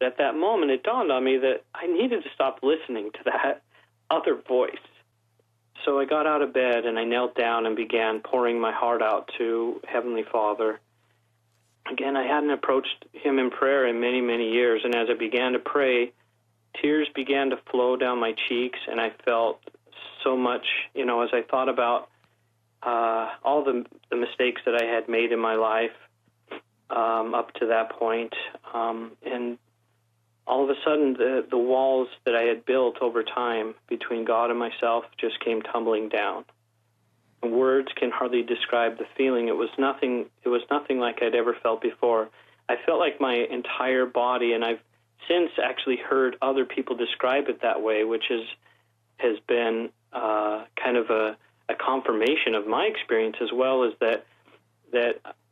At that moment, it dawned on me that I needed to stop listening to that other voice. So I got out of bed and I knelt down and began pouring my heart out to Heavenly Father. Again, I hadn't approached him in prayer in many, many years, and as I began to pray, tears began to flow down my cheeks, and I felt so much, as I thought about all the mistakes that I had made in my life up to that point, and all of a sudden the walls that I had built over time between God and myself just came tumbling down. Words can hardly describe the feeling. It was nothing like I'd ever felt before. I felt like my entire body, and I've since actually heard other people describe it that way, which has been kind of a confirmation of my experience, as well as that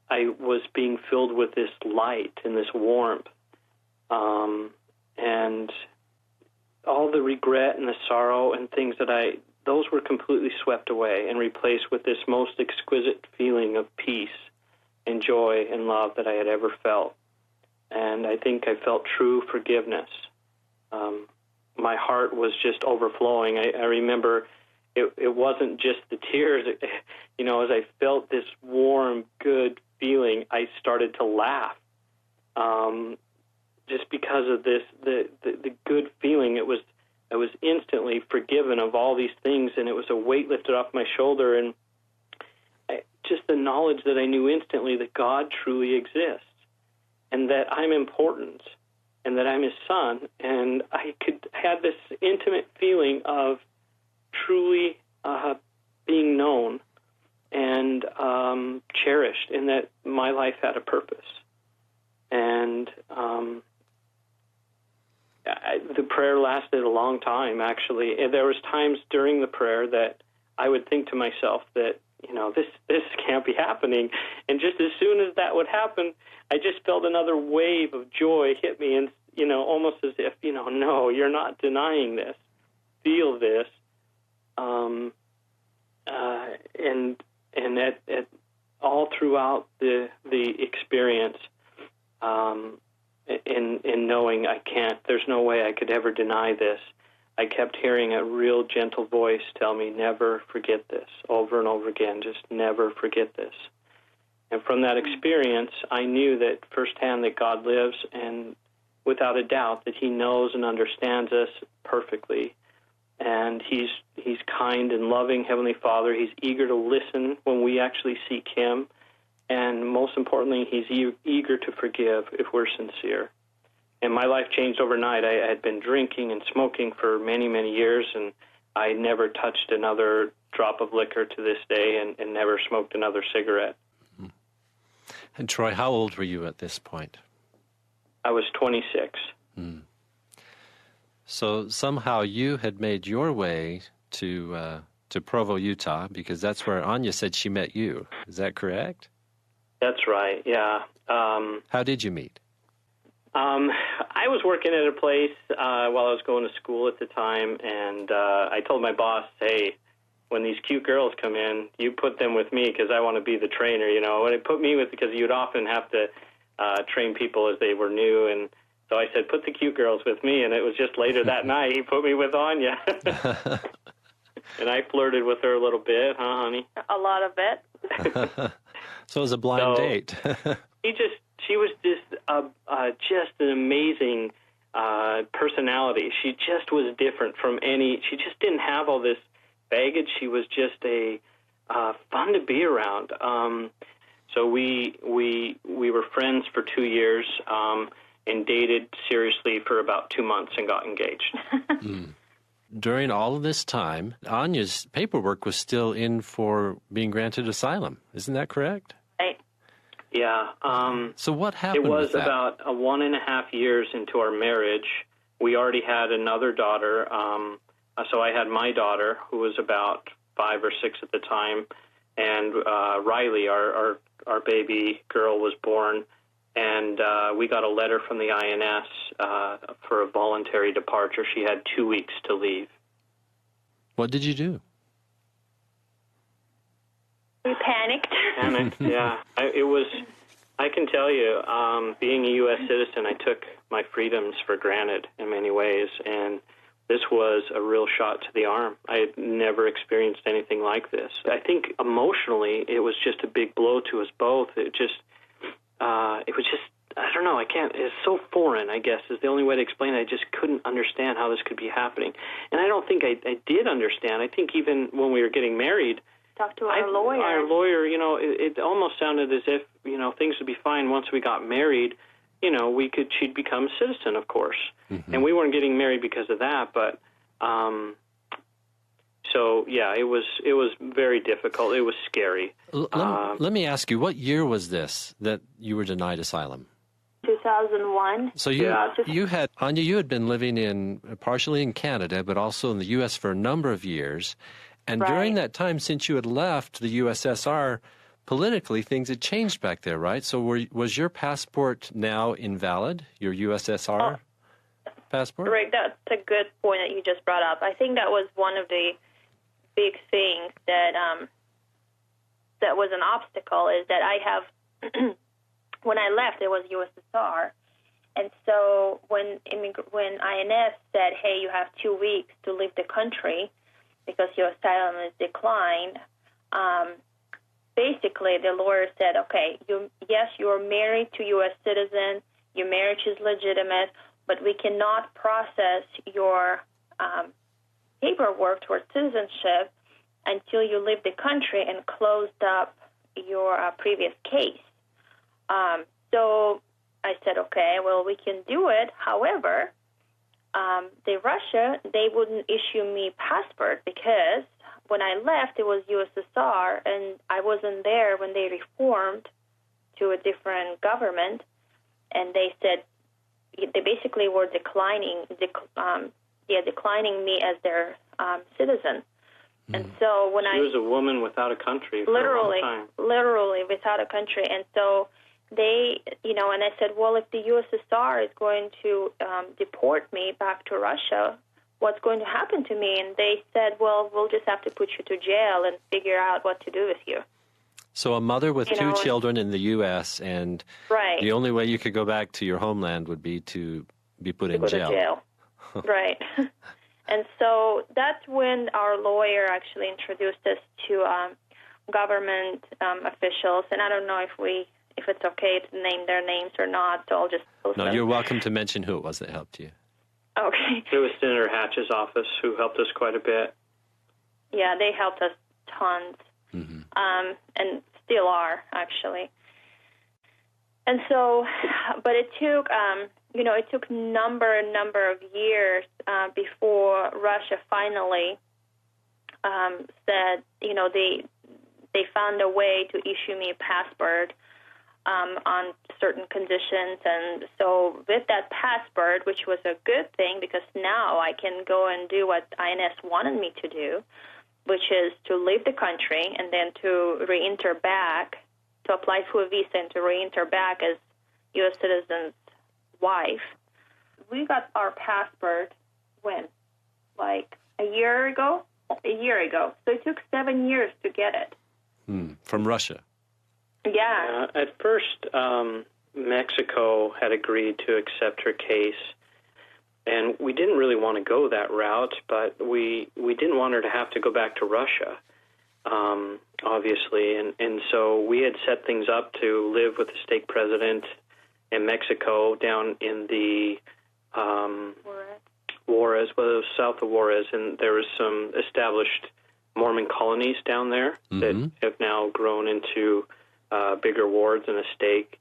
I was being filled with this light and this warmth And all the regret and the sorrow and things those were completely swept away and replaced with this most exquisite feeling of peace and joy and love that I had ever felt. And I think I felt true forgiveness. My heart was just overflowing. I remember it wasn't just the tears. As I felt this warm, good feeling, I started to laugh. Just because of this, the good feeling, I was instantly forgiven of all these things, and it was a weight lifted off my shoulder, and just the knowledge that I knew instantly that God truly exists, and that I'm important, and that I'm His son, and I could have this intimate feeling of truly being known and cherished, and that my life had a purpose. And the prayer lasted a long time, actually. And there was times during the prayer that I would think to myself that, this can't be happening. And just as soon as that would happen, I just felt another wave of joy hit me, and, almost as if, no, you're not denying this. Feel this. And at all throughout the experience, in knowing there's no way I could ever deny this, I kept hearing a real gentle voice tell me, never forget this, over and over again, just never forget this. And from that experience, I knew that firsthand that God lives, and without a doubt that He knows and understands us perfectly. And He's kind and loving Heavenly Father. He's eager to listen when we actually seek Him. And most importantly, He's eager to forgive if we're sincere. And my life changed overnight. I had been drinking and smoking for many, many years, and I never touched another drop of liquor to this day, and never smoked another cigarette. And Troy, how old were you at this point? I was 26. So somehow you had made your way to Provo, Utah, because that's where Anya said she met you. Is that correct? That's right, yeah. How did you meet? I was working at a place while I was going to school at the time, and I told my boss, hey, when these cute girls come in, you put them with me because I want to be the trainer, And it put me with, because you'd often have to train people as they were new, and so I said, put the cute girls with me, and it was just later that night he put me with Anya. And I flirted with her a little bit, huh, honey? A lot of it. So it was a blind date. She was just an amazing personality. She just was different from she just didn't have all this baggage. She was just fun to be around. So we were friends for 2 years, and dated seriously for about 2 months and got engaged. During all of this time, Anya's paperwork was still in for being granted asylum. Isn't that correct? Right. Yeah. So what happened It was with that? about 1.5 years into our marriage. We already had another daughter. So I had my daughter, who was about 5 or 6 at the time, and Riley, our baby girl, was born. And we got a letter from the INS for a voluntary departure. She had 2 weeks to leave. What did you do? We panicked. Yeah. I can tell you, being a U.S. citizen, I took my freedoms for granted in many ways, and this was a real shot to the arm. I had never experienced anything like this. I think emotionally, it was just a big blow to us both. It was just, I don't know, it's so foreign, I guess, is the only way to explain it. I just couldn't understand how this could be happening. And I don't think I did understand. I think even when we were getting married, Talked to our lawyer. Our lawyer, it almost sounded as if, things would be fine once we got married. She'd become a citizen, of course. Mm-hmm. And we weren't getting married because of that, but, so yeah, it was very difficult. It was scary. Let me ask you, what year was this that you were denied asylum? 2001. So you had, Anya, you had been living partially in Canada, but also in the U.S. for a number of years. And right. During that time, since you had left the USSR, politically things had changed back there, right? So was your passport now invalid, your USSR passport? Right, that's a good point that you just brought up. I think that was one of the big things that that was an obstacle, is that I have, when I left, it was USSR. And so when INS said, hey, you have 2 weeks to leave the country because your asylum is declined, basically the lawyer said, okay, yes, you're married to U.S. citizen, your marriage is legitimate, but we cannot process your paperwork towards citizenship until you leave the country and closed up your previous case. So I said, okay, well, we can do it. However, Russia, they wouldn't issue me passport because when I left, it was USSR, and I wasn't there when they reformed to a different government, and they said they basically were declining me as their citizen. And so when she was a woman without a country for a long time. Literally without a country. And so they, and I said, well, if the USSR is going to deport me back to Russia, what's going to happen to me? And they said, well, we'll just have to put you to jail and figure out what to do with you. So a mother with two children in the U.S., and the only way you could go back to your homeland would be to be put in jail. To jail. Right. And so that's when our lawyer actually introduced us to government officials. And I don't know if it's okay to name their names or not, so I'll just post them. You're welcome to mention who it was that helped you. Okay. It was Senator Hatch's office who helped us quite a bit. Yeah, they helped us tons, and still are, actually. And so, but it took, it took number of years before Russia finally said, they found a way to issue me a passport on certain conditions. And so with that passport, which was a good thing because now I can go and do what INS wanted me to do, which is to leave the country and then to re-enter back, to apply for a visa and to re-enter back as U.S. citizen's wife. We got our passport when? Like a year ago? A year ago. So it took 7 years to get it. From Russia? Yeah. At first, Mexico had agreed to accept her case, and we didn't really want to go that route, but we didn't want her to have to go back to Russia, obviously, and so we had set things up to live with the stake president in Mexico down in the Juarez, well, it was south of Juarez, and there was some established Mormon colonies down there that have now grown into bigger wards and a stake.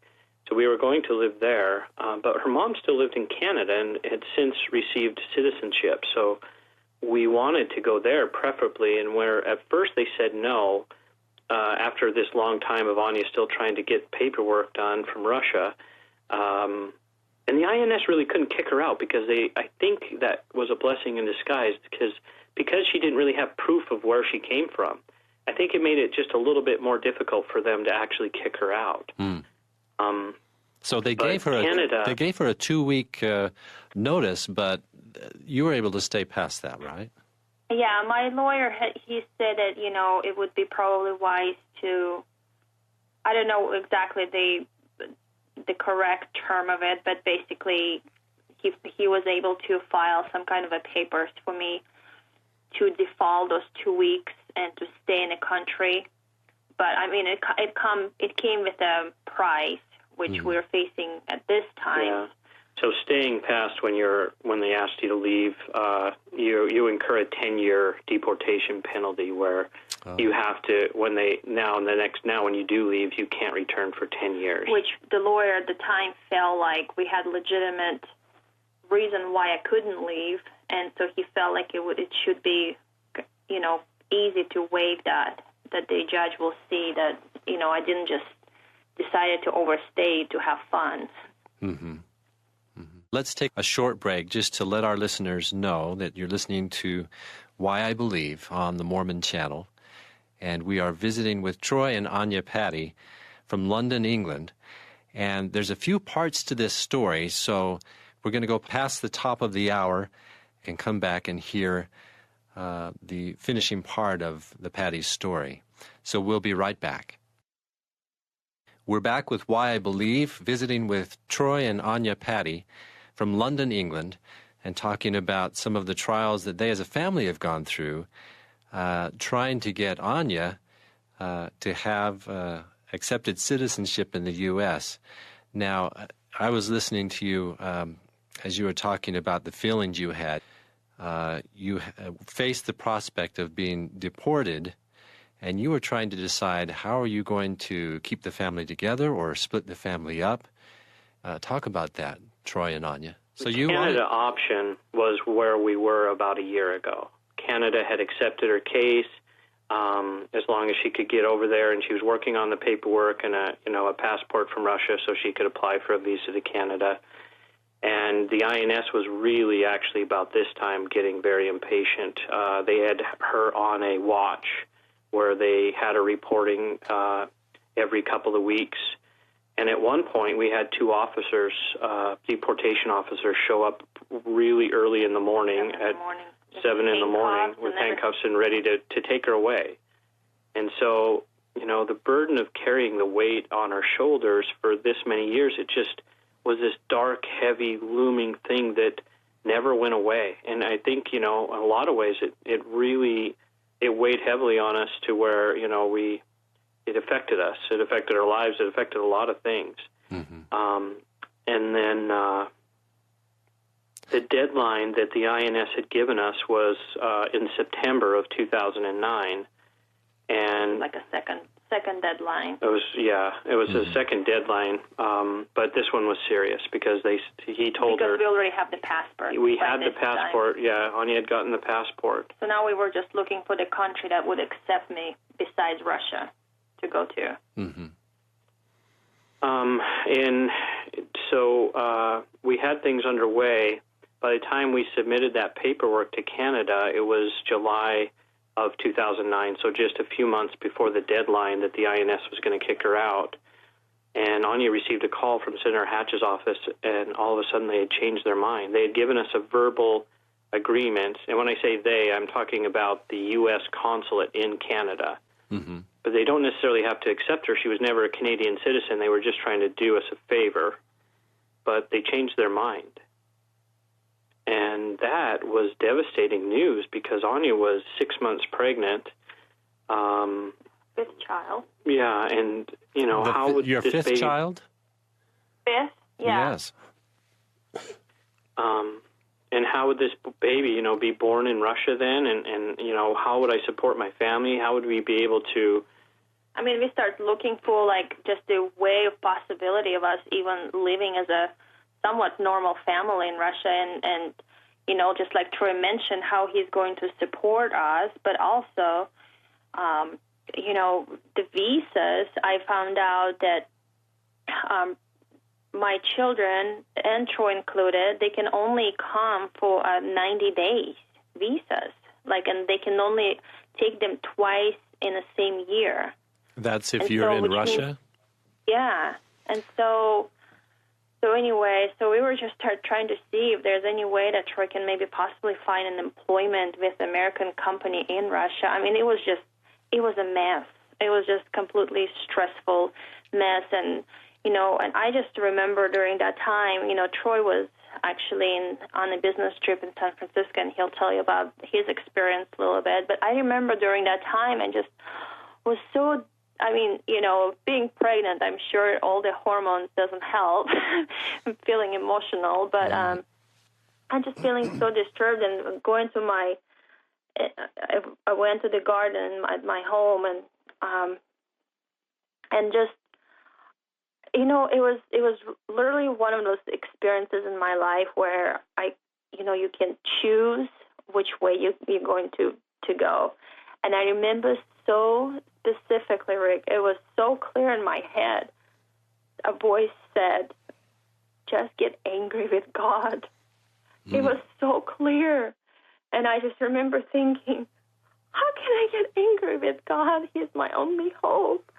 So we were going to live there, but her mom still lived in Canada and had since received citizenship. So we wanted to go there preferably, and where at first they said no, after this long time of Anya still trying to get paperwork done from Russia, and the INS really couldn't kick her out because I think that was a blessing in disguise because she didn't really have proof of where she came from. I think it made it just a little bit more difficult for them to actually kick her out. So they gave her a 2-week notice, but you were able to stay past that, right? Yeah, my lawyer, he said that, it would be probably wise to, I don't know exactly the correct term of it, but basically he was able to file some kind of a papers for me to default those 2 weeks and to stay in the country. But, I mean, it came with a price, which we're facing at this time. Yeah. So staying past when they asked you to leave, you incur a 10-year deportation penalty where you have to when you do leave, you can't return for 10 years. Which the lawyer at the time felt like we had legitimate reason why I couldn't leave, and so he felt like it should be, easy to waive that the judge will see that I didn't just decided to overstay to have fun. Let's take a short break just to let our listeners know that you're listening to Why I Believe on the Mormon Channel. and we are visiting with Troy and Anya Patti from London, England. And there's a few parts to this story, so we're going to go past the top of the hour and come back and hear the finishing part of the Patti's story. So we'll be right back. We're back with Why I Believe, visiting with Troy and Anya Patti from London, England, and talking about some of the trials that they as a family have gone through, trying to get Anya to have accepted citizenship in the U.S. Now, I was listening to you as you were talking about the feelings you had. You faced the prospect of being deported, and you were trying to decide how are you going to keep the family together or split the family up. Talk about that, Troy and Anya. So the Canada option was where we were about a year ago. Canada had accepted her case as long as she could get over there, and she was working on the paperwork and a passport from Russia so she could apply for a visa to Canada. And the INS was really actually about this time getting very impatient. They had her on a watch where they had her reporting every couple of weeks. And at one point, we had two officers, deportation officers, show up really early in the morning at 7 in the morning with handcuffs and ready to take her away. And so, the burden of carrying the weight on our shoulders for this many years, it just was this dark, heavy, looming thing that never went away. And I think, in a lot of ways, it weighed heavily on us to where, it affected us. It affected our lives. It affected a lot of things. Mm-hmm. And then the deadline that the INS had given us was in September of 2009. And like a second deadline. It was a second deadline, but this one was serious because he told her... Because we already have the passport. We had the passport, yeah. Anya had gotten the passport. So now we were just looking for the country that would accept me besides Russia to go to. Mm-hmm. And so we had things underway. By the time we submitted that paperwork to Canada, it was July of 2009, so just a few months before the deadline that the INS was going to kick her out. And Anya received a call from Senator Hatch's office, and all of a sudden they had changed their mind. They had given us a verbal agreement, and when I say they, I'm talking about the U.S. consulate in Canada. Mm-hmm. But they don't necessarily have to accept her. She was never a Canadian citizen. They were just trying to do us a favor. But they changed their mind. And that was devastating news because Anya was 6 months pregnant. Fifth child. Yeah, and, how would your this fifth baby... child? Fifth, yeah. Yes. And how would this baby, be born in Russia then? And how would I support my family? How would we be able to... I mean, we start looking for, just a way of possibility of us even living as a somewhat normal family in Russia and just like Troy mentioned, how he's going to support us, but also, the visas, I found out that my children, and Troy included, they can only come for 90 days visas, and they can only take them twice in the same year. That's if you're in Russia? Yeah, and so anyway, we were just trying to see if there's any way that Troy can maybe possibly find an employment with an American company in Russia. I mean, it was a mess. It was just completely stressful mess. And, and I just remember during that time, Troy was actually on a business trip in San Francisco, and he'll tell you about his experience a little bit. But I remember during that time and just was so... being pregnant, I'm sure all the hormones doesn't help. I'm feeling emotional, but I'm just feeling so disturbed and going to I went to the garden at my home and just, it was literally one of those experiences in my life where you can choose which way you're going to go. And I remember so specifically, Rick, it was so clear in my head. A voice said, just get angry with God. It was so clear. And I just remember thinking, how can I get angry angry with God. He's my only hope.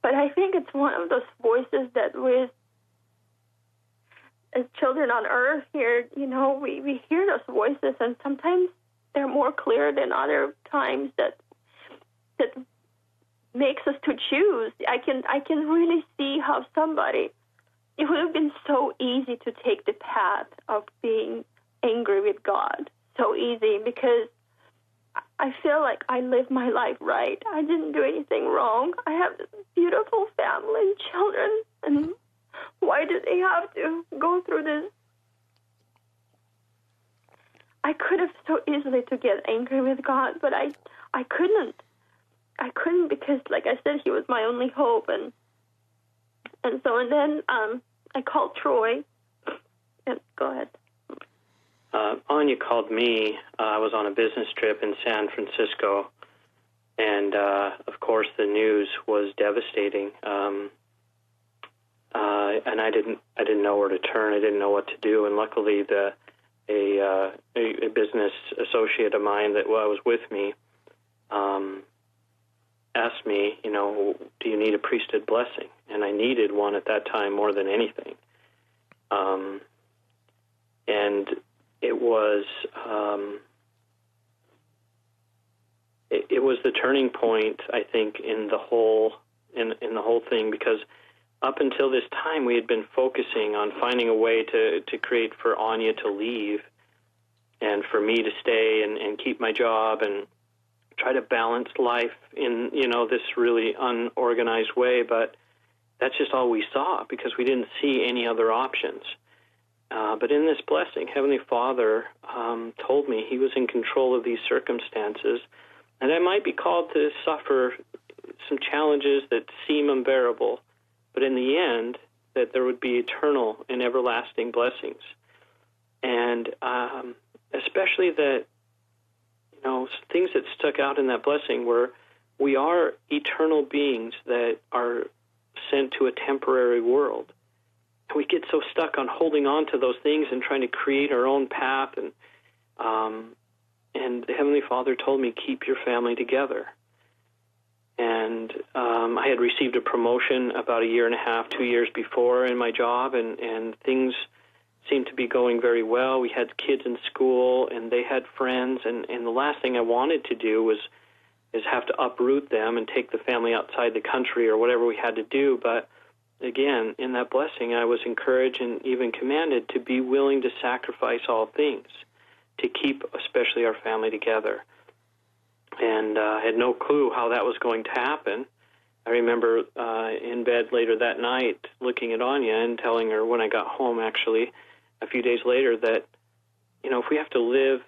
But I think it's one of those voices that we, as children on earth here, we hear those voices, and sometimes they're more clear than other times that makes us to choose. I can really see how it would have been so easy to take the path of being angry with God. So easy, because I feel like I lived my life right. I didn't do anything wrong. I have this beautiful family and children, and why did they have to go through this? I could have so easily to get angry with God, but I couldn't. I couldn't, because, like I said, he was my only hope, and then I called Troy. And go ahead. Anya called me. I was on a business trip in San Francisco, and of course the news was devastating. And I didn't know where to turn. I didn't know what to do. And luckily, a business associate of mine that was with me asked me, do you need a priesthood blessing? And I needed one at that time more than anything. And it was the turning point, I think, in the whole thing, because up until this time we had been focusing on finding a way to create for Anya to leave and for me to stay and keep my job and try to balance life in this really unorganized way. But that's just all we saw, because we didn't see any other options. But in this blessing, Heavenly Father told me He was in control of these circumstances, and I might be called to suffer some challenges that seem unbearable, but in the end, that there would be eternal and everlasting blessings. And especially that, things that stuck out in that blessing were, we are eternal beings that are sent to a temporary world. We get so stuck on holding on to those things and trying to create our own path. And the Heavenly Father told me, keep your family together. And I had received a promotion about 1.5 years, 2 years before in my job, and things seemed to be going very well. We had kids in school, and they had friends, and the last thing I wanted to do is have to uproot them and take the family outside the country or whatever we had to do. But again, in that blessing, I was encouraged and even commanded to be willing to sacrifice all things to keep especially our family together. And I had no clue how that was going to happen. I remember in bed later that night looking at Anya and telling her when I got home, actually, a few days later, that, if we have to live,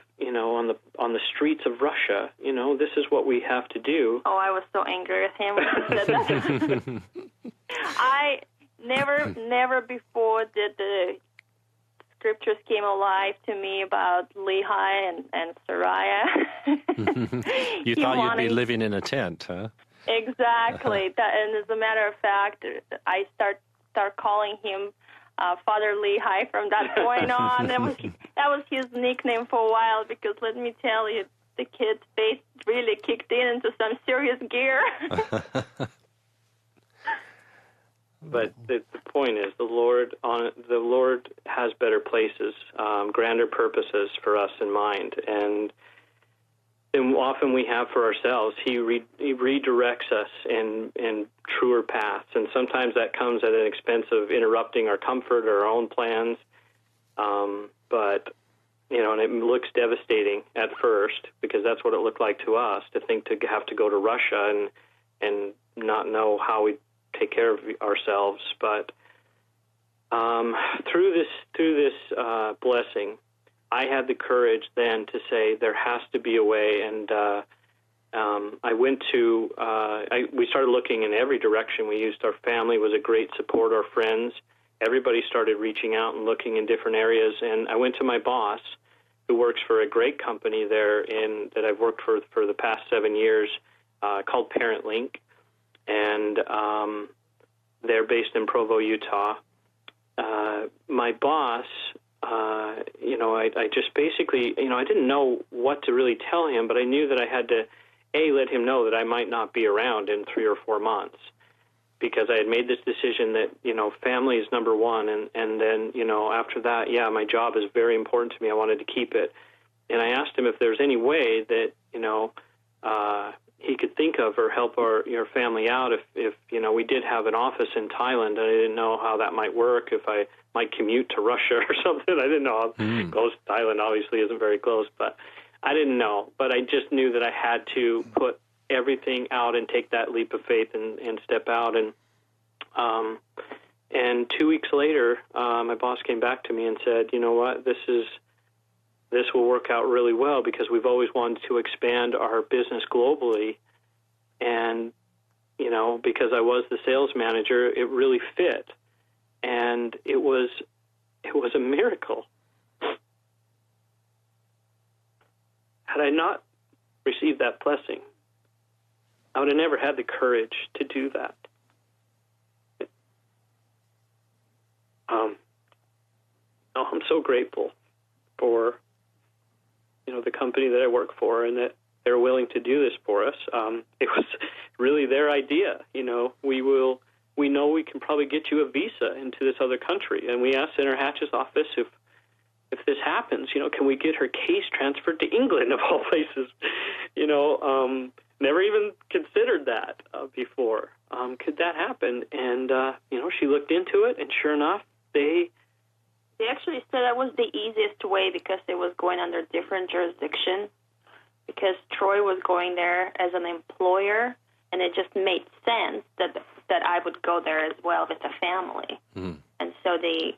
on the streets of Russia, this is what we have to do. Oh, I was so angry with him when he said that. I never before did the scriptures came alive to me about Lehi and Sariah. You thought you'd be living in a tent, huh? Exactly. And as a matter of fact, I start calling him Father Lehi from that point on. That was his nickname for a while, because let me tell you, the kid's faith really kicked into some serious gear. But the point is, the Lord has better places, grander purposes for us in mind, and often we have for ourselves. He redirects us in truer paths, and sometimes that comes at an expense of interrupting our comfort or our own plans. But and it looks devastating at first, because that's what it looked like to us, to think to have to go to Russia and not know how we take care of ourselves. But through this blessing, I had the courage then to say there has to be a way, and I went to. We started looking in every direction. We used our family was a great support. Our friends, everybody started reaching out and looking in different areas. And I went to my boss, who works for a great company there that I've worked for the past 7 years, called Parent Link. And they're based in Provo, Utah. My boss I just basically, I didn't know what to really tell him, but I knew that I had to, let him know that I might not be around in 3 or 4 months, because I had made this decision that, family is number one, and then, after that, my job is very important to me. I wanted to keep it. And I asked him if there's any way that, he could think of or help your family out if we did have an office in Thailand, and I didn't know how that might work, if I might commute to Russia or something. I didn't know how close. Thailand obviously isn't very close, but I didn't know. But I just knew that I had to put everything out and take that leap of faith and step out. And 2 weeks later, my boss came back to me and said, you know what, this will work out really well, because we've always wanted to expand our business globally. And, because I was the sales manager, it really fit. And it was a miracle. Had I not received that blessing, I would have never had the courage to do that. I'm so grateful for the company that I work for, and that they're willing to do this for us. It was really their idea. We know we can probably get you a visa into this other country, and we asked Senator Hatch's office if this happens, can we get her case transferred to England, of all places? Never even considered that before. Could that happen? And she looked into it, and sure enough, they actually said that was the easiest way, because it was going under different jurisdiction, because Troy was going there as an employer, and it just made sense that I would go there as well with the family. And so the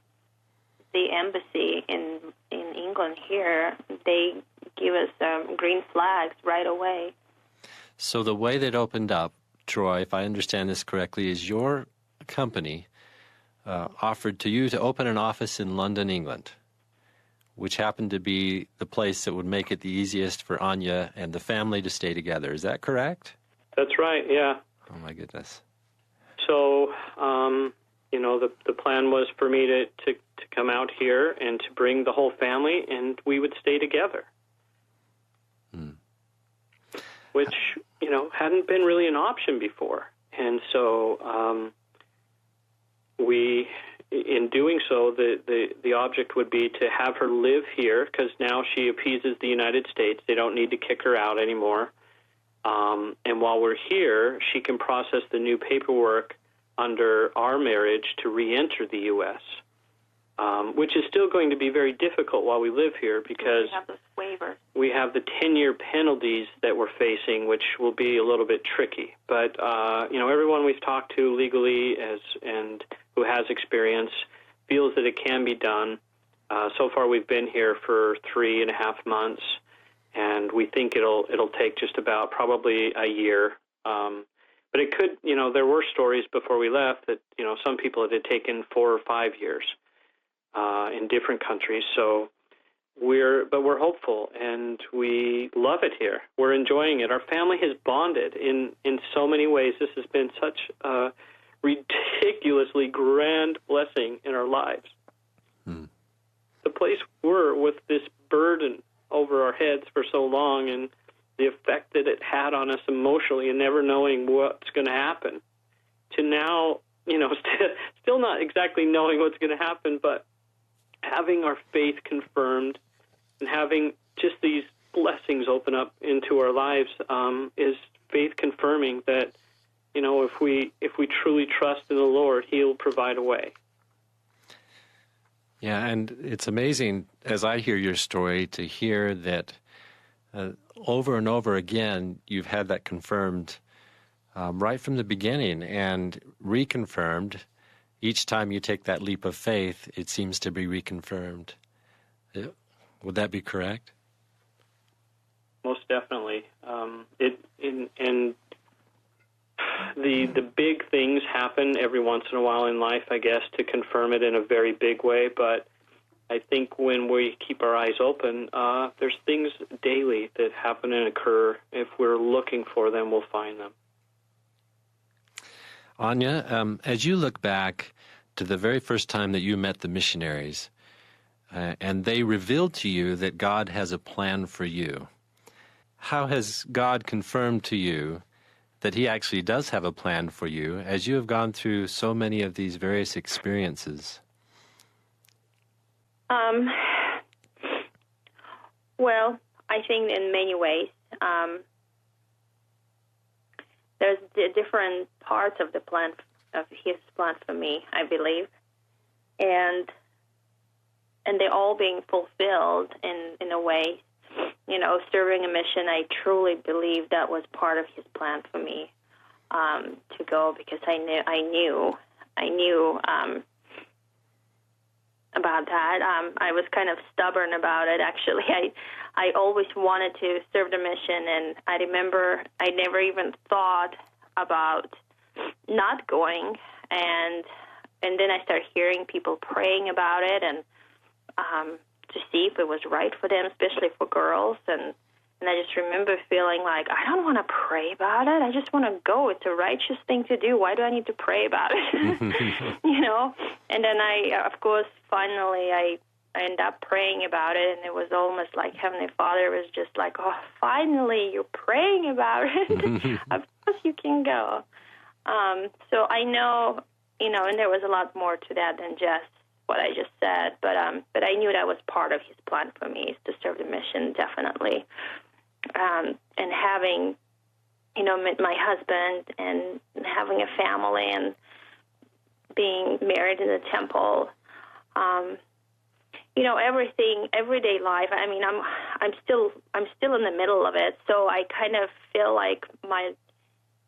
embassy in England here, they give us green flags right away. So the way that opened up, Troy, if I understand this correctly, is your company offered to you to open an office in London, England, which happened to be the place that would make it the easiest for Anya and the family to stay together. Is that correct? That's right, yeah. Oh, my goodness. So, the plan was for me to come out here and to bring the whole family, and we would stay together. Which, hadn't been really an option before. And so in doing so, the object would be to have her live here, because now she appeases the United States. They don't need to kick her out anymore. And while we're here, she can process the new paperwork under our marriage to re-enter the U.S., which is still going to be very difficult while we live here, because we have those waivers. We have the 10-year penalties that we're facing, which will be a little bit tricky. But, everyone we've talked to legally and who has experience feels that it can be done. So far we've been here for 3.5 months, and we think it'll take just about probably a year. But it could, there were stories before we left that, some people it had taken 4 or 5 years in different countries. So we're hopeful, and we love it here. We're enjoying it. Our family has bonded in so many ways. This has been such a ridiculously grand blessing in our lives. The place we're with this burden over our heads for so long, and the effect that it had on us emotionally, and never knowing what's going to happen, to now, still not exactly knowing what's going to happen, but having our faith confirmed and having just these blessings open up into our lives is faith confirming that, if we truly trust in the Lord, He'll provide a way. Yeah, and it's amazing, as I hear your story, to hear that over and over again you've had that confirmed right from the beginning, and reconfirmed. Each time you take that leap of faith, it seems to be reconfirmed. Would that be correct? Most definitely. The big things happen every once in a while in life, I guess, to confirm it in a very big way. But I think when we keep our eyes open, there's things daily that happen and occur. If we're looking for them, we'll find them. Anya, as you look back to the very first time that you met the missionaries, and they revealed to you that God has a plan for you. How has God confirmed to you that he actually does have a plan for you as you have gone through so many of these various experiences? Well, I think in many ways. There's different parts of the plan, of his plan for me, I believe. And they're all being fulfilled in a way. You know, serving a mission, I truly believe that was part of his plan for me to go, because I knew about that. I was kind of stubborn about it, actually. I always wanted to serve the mission, and I remember I never even thought about not going, and then I started hearing people praying about it, and to see if it was right for them, especially for girls, and I just remember feeling like, I don't want to pray about it. I just want to go. It's a righteous thing to do. Why do I need to pray about it? You know? And then of course, finally I ended up praying about it, and it was almost like Heavenly Father was just like, oh, finally you're praying about it. Of course you can go. So I know, you know, and there was a lot more to that than just what I just said, but I knew that was part of his plan for me, is to serve the mission, definitely. And having, you know, met my husband and having a family and being married in the temple, you know, everything, everyday life. I mean, I'm still in the middle of it, so I kind of feel like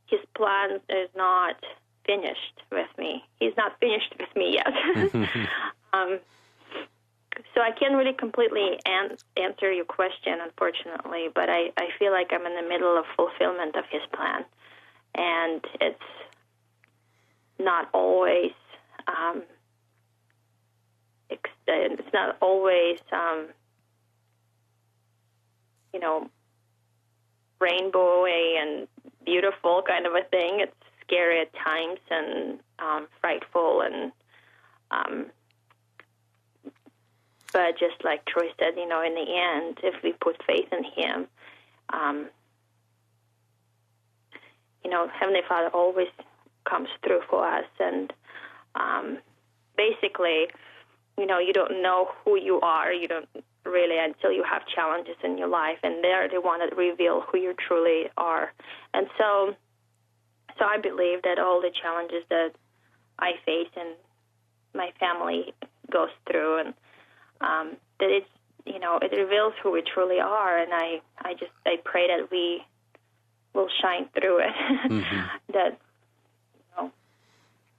his plan is not finished with me. He's not finished with me yet. So I can't really completely answer your question, unfortunately, but I feel like I'm in the middle of fulfillment of his plan, and it's not always you know, rainbowy and beautiful kind of a thing. It's scary at times and frightful, and but just like Troy said, you know, in the end, if we put faith in him, you know, Heavenly Father always comes through for us. And basically, you know, you don't know who you are. You don't really until you have challenges in your life, and they're the one that reveal who you truly are. And so I believe that all the challenges that I face and my family goes through, and that it's, you know, it reveals who we truly are, and I pray that we will shine through it. That, you know,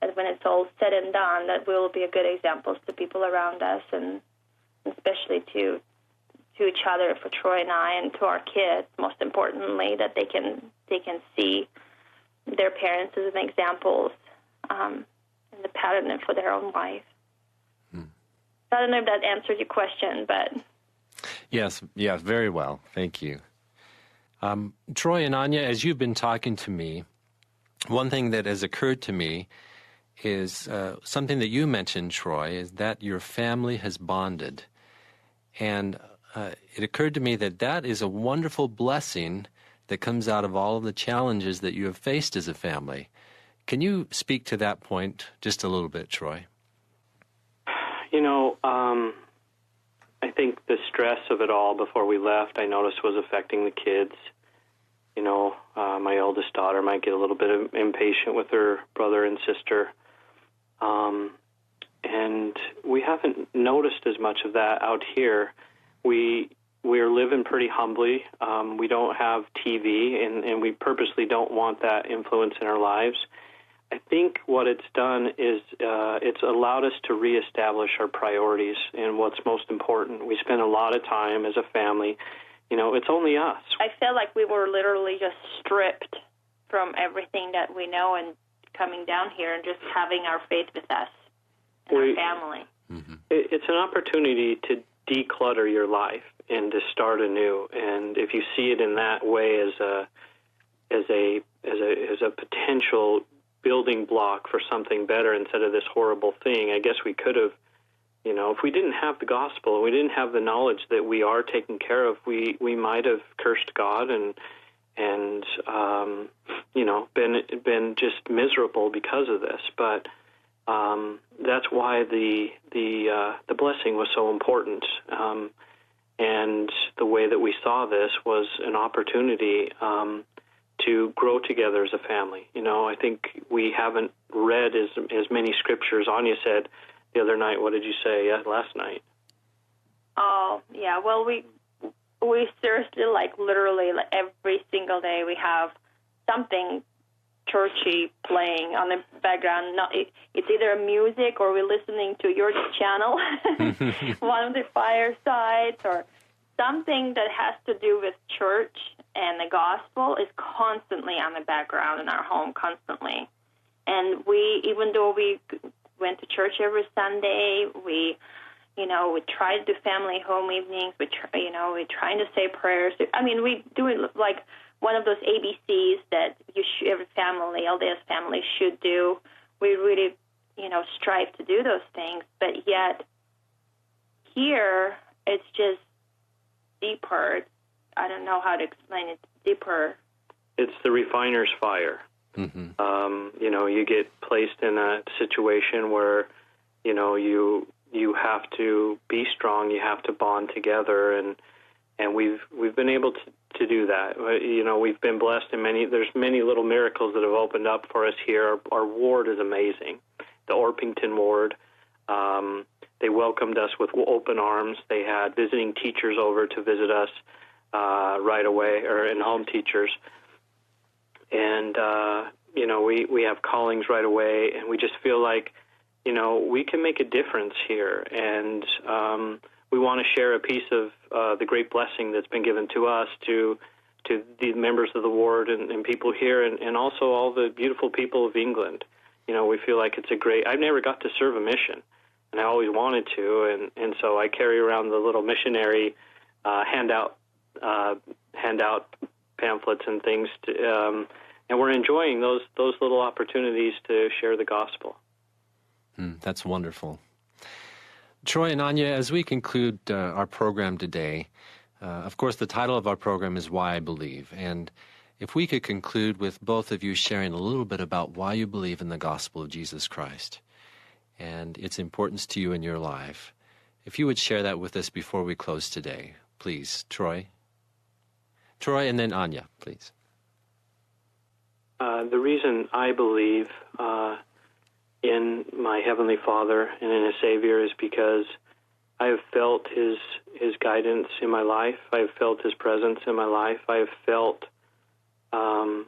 that when it's all said and done, that we will be a good examples to people around us, and especially to each other, for Troy and I, and to our kids, most importantly, that they can see their parents as an examples and the pattern for their own life. I don't know if that answers your question, but... Yes, very well. Thank you. Troy and Anya, as you've been talking to me, one thing that has occurred to me is something that you mentioned, Troy, is that your family has bonded. And it occurred to me that is a wonderful blessing that comes out of all of the challenges that you have faced as a family. Can you speak to that point just a little bit, Troy? You know, I think the stress of it all before we left, I noticed, was affecting the kids. You know, my oldest daughter might get a little bit impatient with her brother and sister. And we haven't noticed as much of that out here. We're living pretty humbly. We don't have TV, and we purposely don't want that influence in our lives. I think what it's done is it's allowed us to reestablish our priorities and what's most important. We spend a lot of time as a family. You know, it's only us. I felt like we were literally just stripped from everything that we know and coming down here and just having our faith with us and our family. Mm-hmm. It's an opportunity to declutter your life and to start anew. And if you see it in that way as a potential building block for something better instead of this horrible thing, I guess we could have If we didn't have the gospel, we didn't have the knowledge that we are taken care of, we might have cursed God and been just miserable because of this. But that's why the blessing was so important. And the way that we saw this was an opportunity to grow together as a family. I think we haven't read as many scriptures. Anya said the other night, what did you say last night? Oh, yeah. Well, we seriously, literally, every single day we have something churchy playing on the background. It's either music or we're listening to your channel, one of the firesides, or something that has to do with church and the gospel is constantly on the background in our home, constantly. And even though we went to church every Sunday, we try to do family home evenings. We're trying to say prayers. I mean, we do it like one of those ABCs that every family, LDS family, should do. We really, strive to do those things. But yet, here, it's just deeper. I don't know how to explain it. Deeper. It's the refiner's fire. Mm-hmm. You get placed in a situation where, you have to be strong. You have to bond together, and we've been able to do that. We've been blessed in there's many little miracles that have opened up for us here. Our ward is amazing. The Orpington ward, they welcomed us with open arms. They had visiting teachers over to visit us right away, or in-home teachers. And, we have callings right away, and we just feel like, we can make a difference here. And we want to share a piece of the great blessing that's been given to us, to the members of the ward and people here, and also all the beautiful people of England. We feel like it's I've never got to serve a mission, and I always wanted to, and so I carry around the little missionary handout pamphlets and things, and we're enjoying those little opportunities to share the gospel. That's wonderful. Troy and Anya, as we conclude our program today, of course, the title of our program is Why I Believe. And if we could conclude with both of you sharing a little bit about why you believe in the gospel of Jesus Christ and its importance to you in your life. If you would share that with us before we close today, please. Troy? Troy, and then Anya, please. The reason I believe in my Heavenly Father and in a Savior is because I have felt His guidance in my life. I have felt His presence in my life. I have felt the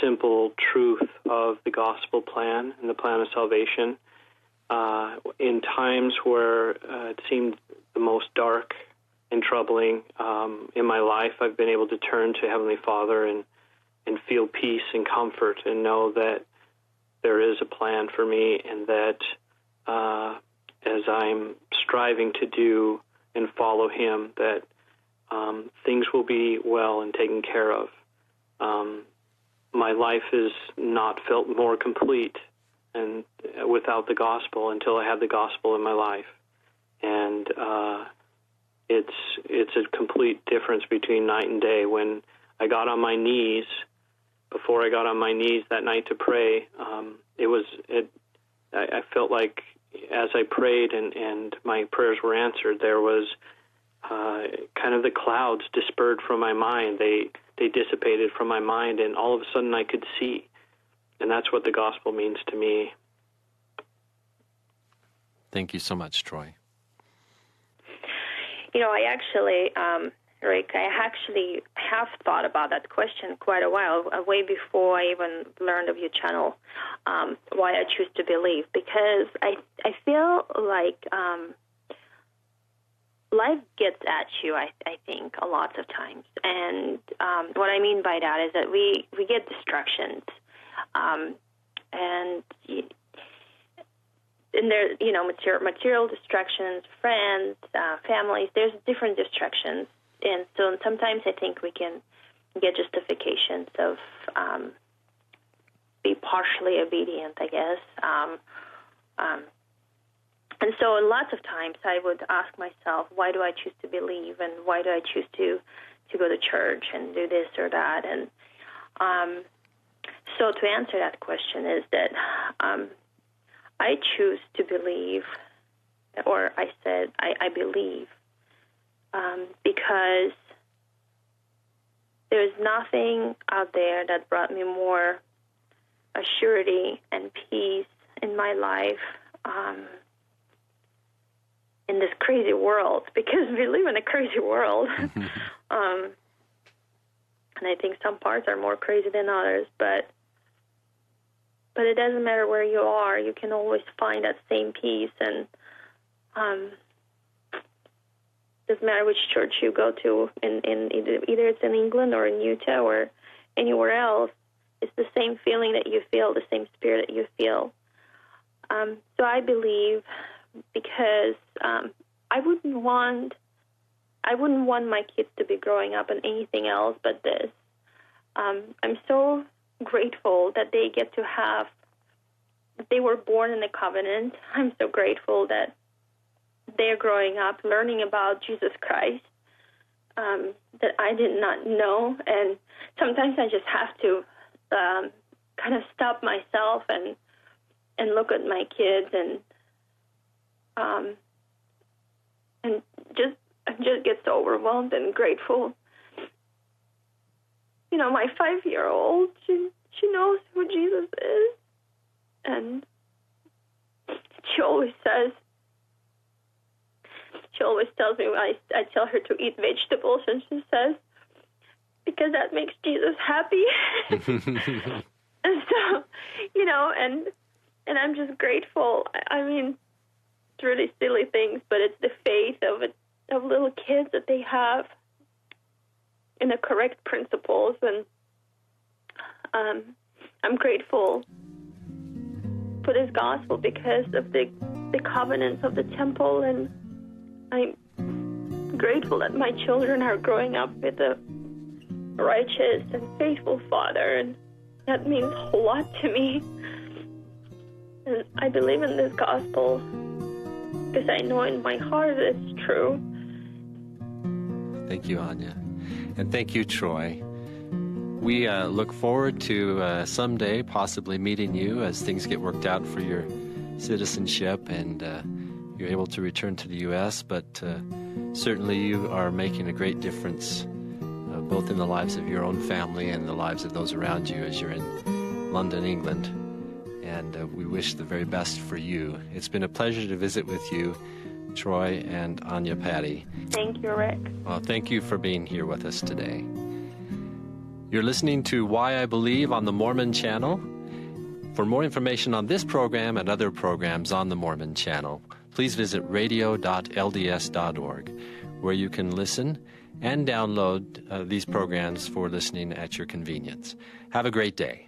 simple truth of the gospel plan and the plan of salvation. In times where it seemed the most dark and troubling in my life, I've been able to turn to Heavenly Father and feel peace and comfort and know that there is a plan for me, and that as I'm striving to do and follow Him, that things will be well and taken care of. My life has not felt more complete and without the gospel until I had the gospel in my life. And it's a complete difference between night and day. When I got on my knees, before I got on my knees that night to pray, I felt like as I prayed and my prayers were answered, there was kind of the clouds dispersed from my mind. They dissipated from my mind, and all of a sudden I could see. And that's what the gospel means to me. Thank you so much, Troy. I actually, Rick, I actually have thought about that question quite a while, way before I even learned of your channel, why I choose to believe. Because I feel like life gets at you, I think, a lot of times. And what I mean by that is that we get distractions. And there, material distractions, friends, families, there's different distractions. And so sometimes I think we can get justifications of be partially obedient, I guess. And so lots of times I would ask myself, why do I choose to believe, and why do I choose to go to church and do this or that? And so to answer that question is that I choose to believe, or I said I believe, because there's nothing out there that brought me more assurity and peace in my life in this crazy world, because we live in a crazy world. And I think some parts are more crazy than others, but it doesn't matter where you are. You can always find that same peace, and doesn't matter which church you go to, in either it's in England or in Utah or anywhere else. It's the same feeling that you feel, the same spirit that you feel. So I believe, because I wouldn't want my kids to be growing up in anything else but this. I'm so grateful that they get to have, they were born in the covenant. I'm so grateful that they're growing up learning about Jesus Christ that I did not know. And sometimes I just have to kind of stop myself and look at my kids and just get so overwhelmed and grateful. You know, my 5-year-old, she knows who Jesus is, and she always tells me when I tell her to eat vegetables, and she says, because that makes Jesus happy. And so, you know, and I'm just grateful. I mean, it's really silly things, but it's the faith of little kids that they have in the correct principles, and I'm grateful for this gospel because of the covenants of the temple, and I'm grateful that my children are growing up with a righteous and faithful father, and that means a whole lot to me. And I believe in this gospel because I know in my heart it's true. Thank you, Anya. And thank you, Troy. We look forward to someday possibly meeting you as things get worked out for your citizenship and you're able to return to the U.S., but certainly you are making a great difference both in the lives of your own family and the lives of those around you as you're in London, England. And we wish the very best for you. It's been a pleasure to visit with you, Troy and Anya Patti. Thank you, Rick. Well, thank you for being here with us today. You're listening to Why I Believe on the Mormon Channel. For more information on this program and other programs on the Mormon Channel, please visit radio.lds.org, where you can listen and download these programs for listening at your convenience. Have a great day.